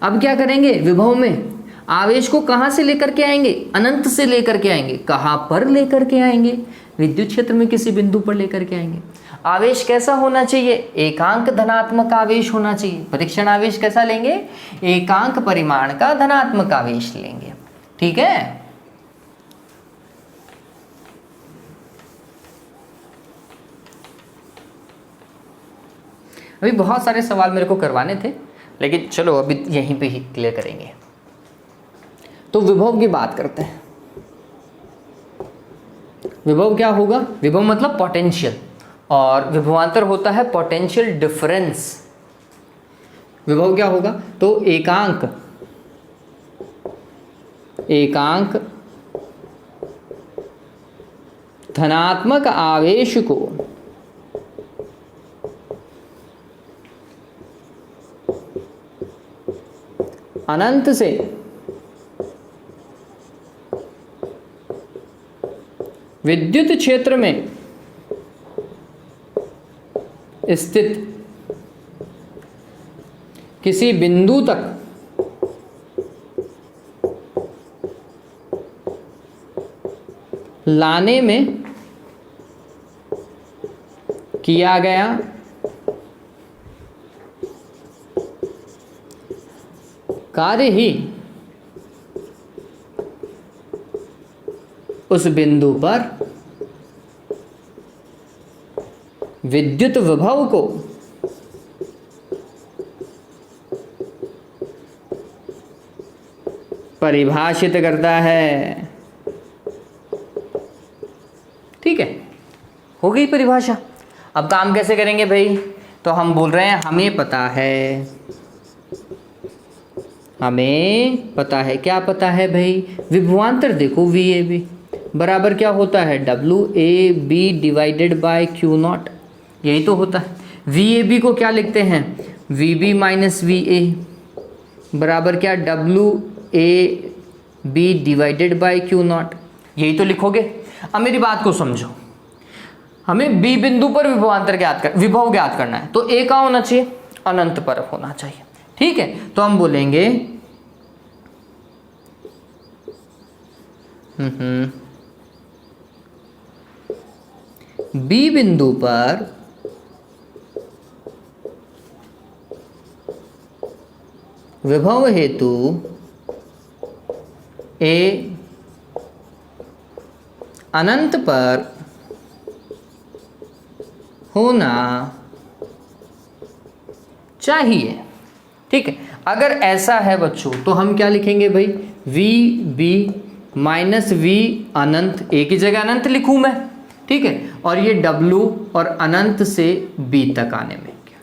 Speaker 1: अब क्या करेंगे? विभव में आवेश को कहां से लेकर के आएंगे? अनंत से लेकर के आएंगे। कहां पर लेकर के आएंगे? विद्युत क्षेत्र में किसी बिंदु पर लेकर के आएंगे। आवेश कैसा होना चाहिए? एकांक धनात्मक आवेश होना चाहिए। परीक्षण आवेश कैसा लेंगे? एकांक परिमाण का धनात्मक आवेश लेंगे। ठीक है, अभी बहुत सारे सवाल मेरे को करवाने थे, लेकिन चलो अभी यहीं पे ही क्लियर करेंगे। तो विभव की बात करते हैं। विभव क्या होगा? विभव मतलब पोटेंशियल, और विभवांतर होता है पोटेंशियल डिफरेंस। विभव क्या होगा? तो एकांक धनात्मक आवेश को अनंत से विद्युत क्षेत्र में स्थित किसी बिंदु तक लाने में किया गया कार्य ही उस बिंदु पर विद्युत विभव को परिभाषित करता है। ठीक है, हो गई परिभाषा। अब काम कैसे करेंगे भाई? तो हम बोल रहे हैं हमें पता है, हमें पता है। क्या पता है भाई? विभवांतर देखो, VAB बराबर क्या होता है? WAB divided by Q0। यही तो होता है। VAB को क्या लिखते हैं? VB माइनस VA बराबर क्या? WAB divided by Q0। यही तो लिखोगे। अब मेरी बात को समझो, हमें B बिंदु पर विभव ज्ञात करना है। तो A का होना चाहिए? अनंत पर होना चाहिए। ठीक है, तो हम बोलेंगे B बिंदु पर विभव हेतु A अनंत पर होना चाहिए। ठीक है, अगर ऐसा है बच्चों तो हम क्या लिखेंगे भाई? VB माइनस V अनंत, एक ही जगह अनंत लिखूं मैं। ठीक है, और ये W और अनंत से B तक आने में क्या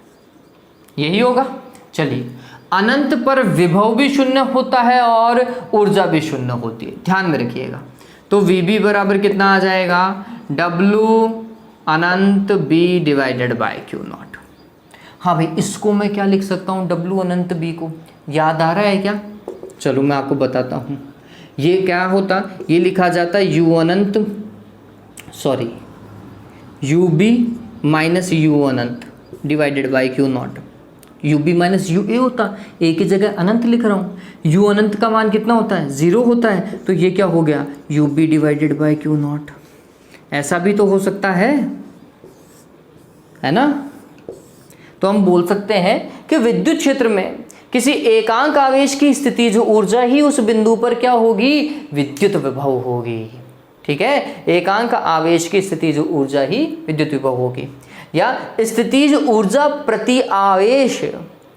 Speaker 1: यही होगा? चलिए, अनंत पर विभव भी शून्य होता है और ऊर्जा भी शून्य होती है, ध्यान में रखिएगा। तो VB बराबर कितना आ जाएगा? W Anant B divided by Q0। हाँ भाई, इसको मैं क्या लिख सकता हूँ? W अनंत B को याद आ रहा है क्या? चलो मैं आपको बताता हूँ। ये क्या होता? ये लिखा जाता है UB माइनस यू अनंत divided by Q naught. U B minus U A होता, ए की जगह अनंत लिख रहा हूँ। यू अनंत का मान कितना होता है? 0 होता है, तो ये क्या हो गया? U B divided by Q not. ऐसा भी तो हो सकता है ना? तो हम बोल सकते हैं कि विद्युत क्षेत्र में किसी एकांक आवेश की स्थिति जो ऊर्जा ही उस बिंदु पर क्या होगी? विद्युत विभव होगी। ठीक है, एकांक आवेश की स्थिति जो ऊर्जा ही विद्युत विभव होगी, या स्थितिज ऊर्जा प्रति आवेश,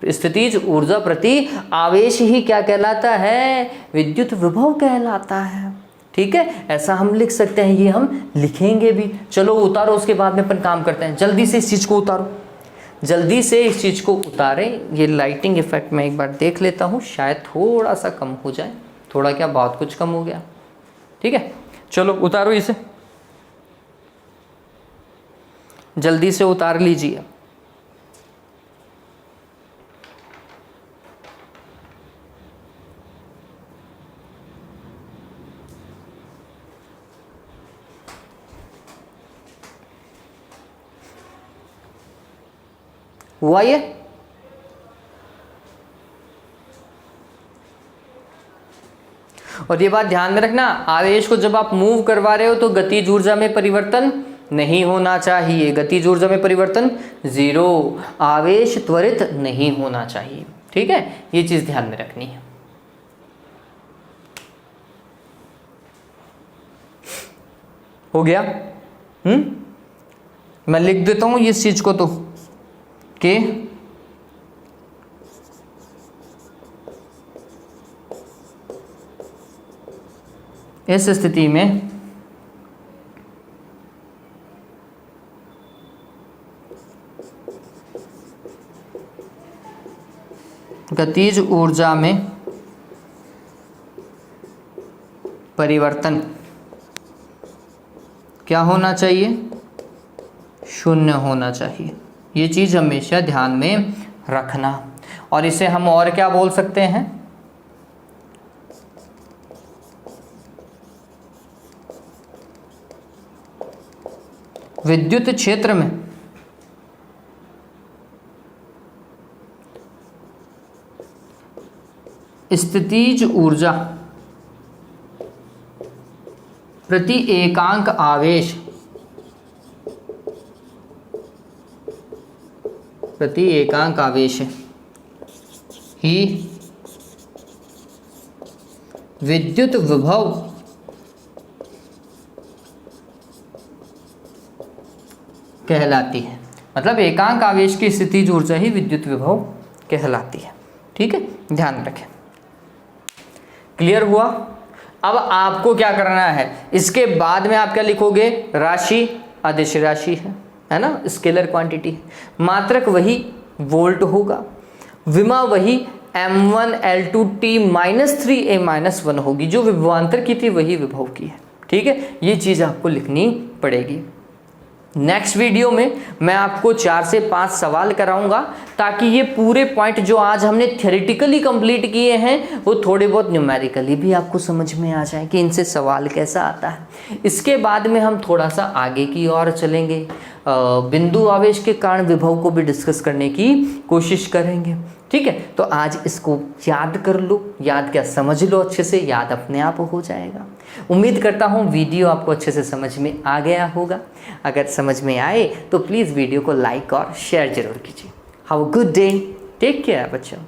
Speaker 1: स्थितिज ऊर्जा प्रति आवेश ही क्या कहलाता है? विद्युत विभव कहलाता है। ठीक है, ऐसा हम लिख सकते हैं, ये हम लिखेंगे भी। चलो उतारो, उसके बाद में अपन काम करते हैं। जल्दी से इस चीज को उतारो, जल्दी से इस चीज को उतारें। ये लाइटिंग इफेक्ट मैं एक बार देख लेता हूँ, शायद थोड़ा सा कम हो जाए। थोड़ा क्या, बहुत कुछ कम हो गया। ठीक है, चलो उतारो इसे, जल्दी से उतार लीजिए। हुआ ये? और ये बात ध्यान में रखना, आवेश को जब आप मूव करवा रहे हो तो गतिज ऊर्जा में परिवर्तन नहीं होना चाहिए। गतिज ऊर्जा में परिवर्तन 0, आवेश त्वरित नहीं होना चाहिए। ठीक है, ये चीज ध्यान में रखनी है। हो गया? मैं लिख देता हूं इस चीज को तो कि इस स्थिति में गतिज ऊर्जा में परिवर्तन क्या होना चाहिए? 0 होना चाहिए। ये चीज हमेशा ध्यान में रखना। और इसे हम और क्या बोल सकते हैं? विद्युत क्षेत्र में स्थितिज ऊर्जा प्रति एकांक आवेश, प्रति एकांक आवेश ही विद्युत विभव कहलाती है। मतलब एकांक आवेश की स्थितिज ऊर्जा ही विद्युत विभव कहलाती है। ठीक है, ध्यान रखें। क्लियर हुआ? अब आपको क्या करना है, इसके बाद में आप क्या लिखोगे? राशि अदिश राशि है ना, स्केलर क्वांटिटी है। मात्रक वही वोल्ट होगा, विमा वही m1L2T -3A-1 होगी, जो विभवांतर की थी वही विभव की है। ठीक है, ये चीज आपको लिखनी पड़ेगी। नेक्स्ट वीडियो में मैं आपको 4 से 5 सवाल कराऊंगा, ताकि ये पूरे पॉइंट जो आज हमने थ्योरेटिकली कंप्लीट किए हैं वो थोड़े बहुत न्यूमेरिकली भी आपको समझ में आ जाए कि इनसे सवाल कैसा आता है। इसके बाद में हम थोड़ा सा आगे की ओर चलेंगे, बिंदु आवेश के कारण विभव को भी डिस्कस करने की कोशिश करेंगे। ठीक है, तो आज इसको याद कर लो, याद क्या, समझ लो अच्छे से, याद अपने आप हो जाएगा। उम्मीद करता हूँ वीडियो आपको अच्छे से समझ में आ गया होगा। अगर समझ में आए तो प्लीज़ वीडियो को लाइक और शेयर जरूर कीजिए। Have a good day, take care बच्चों।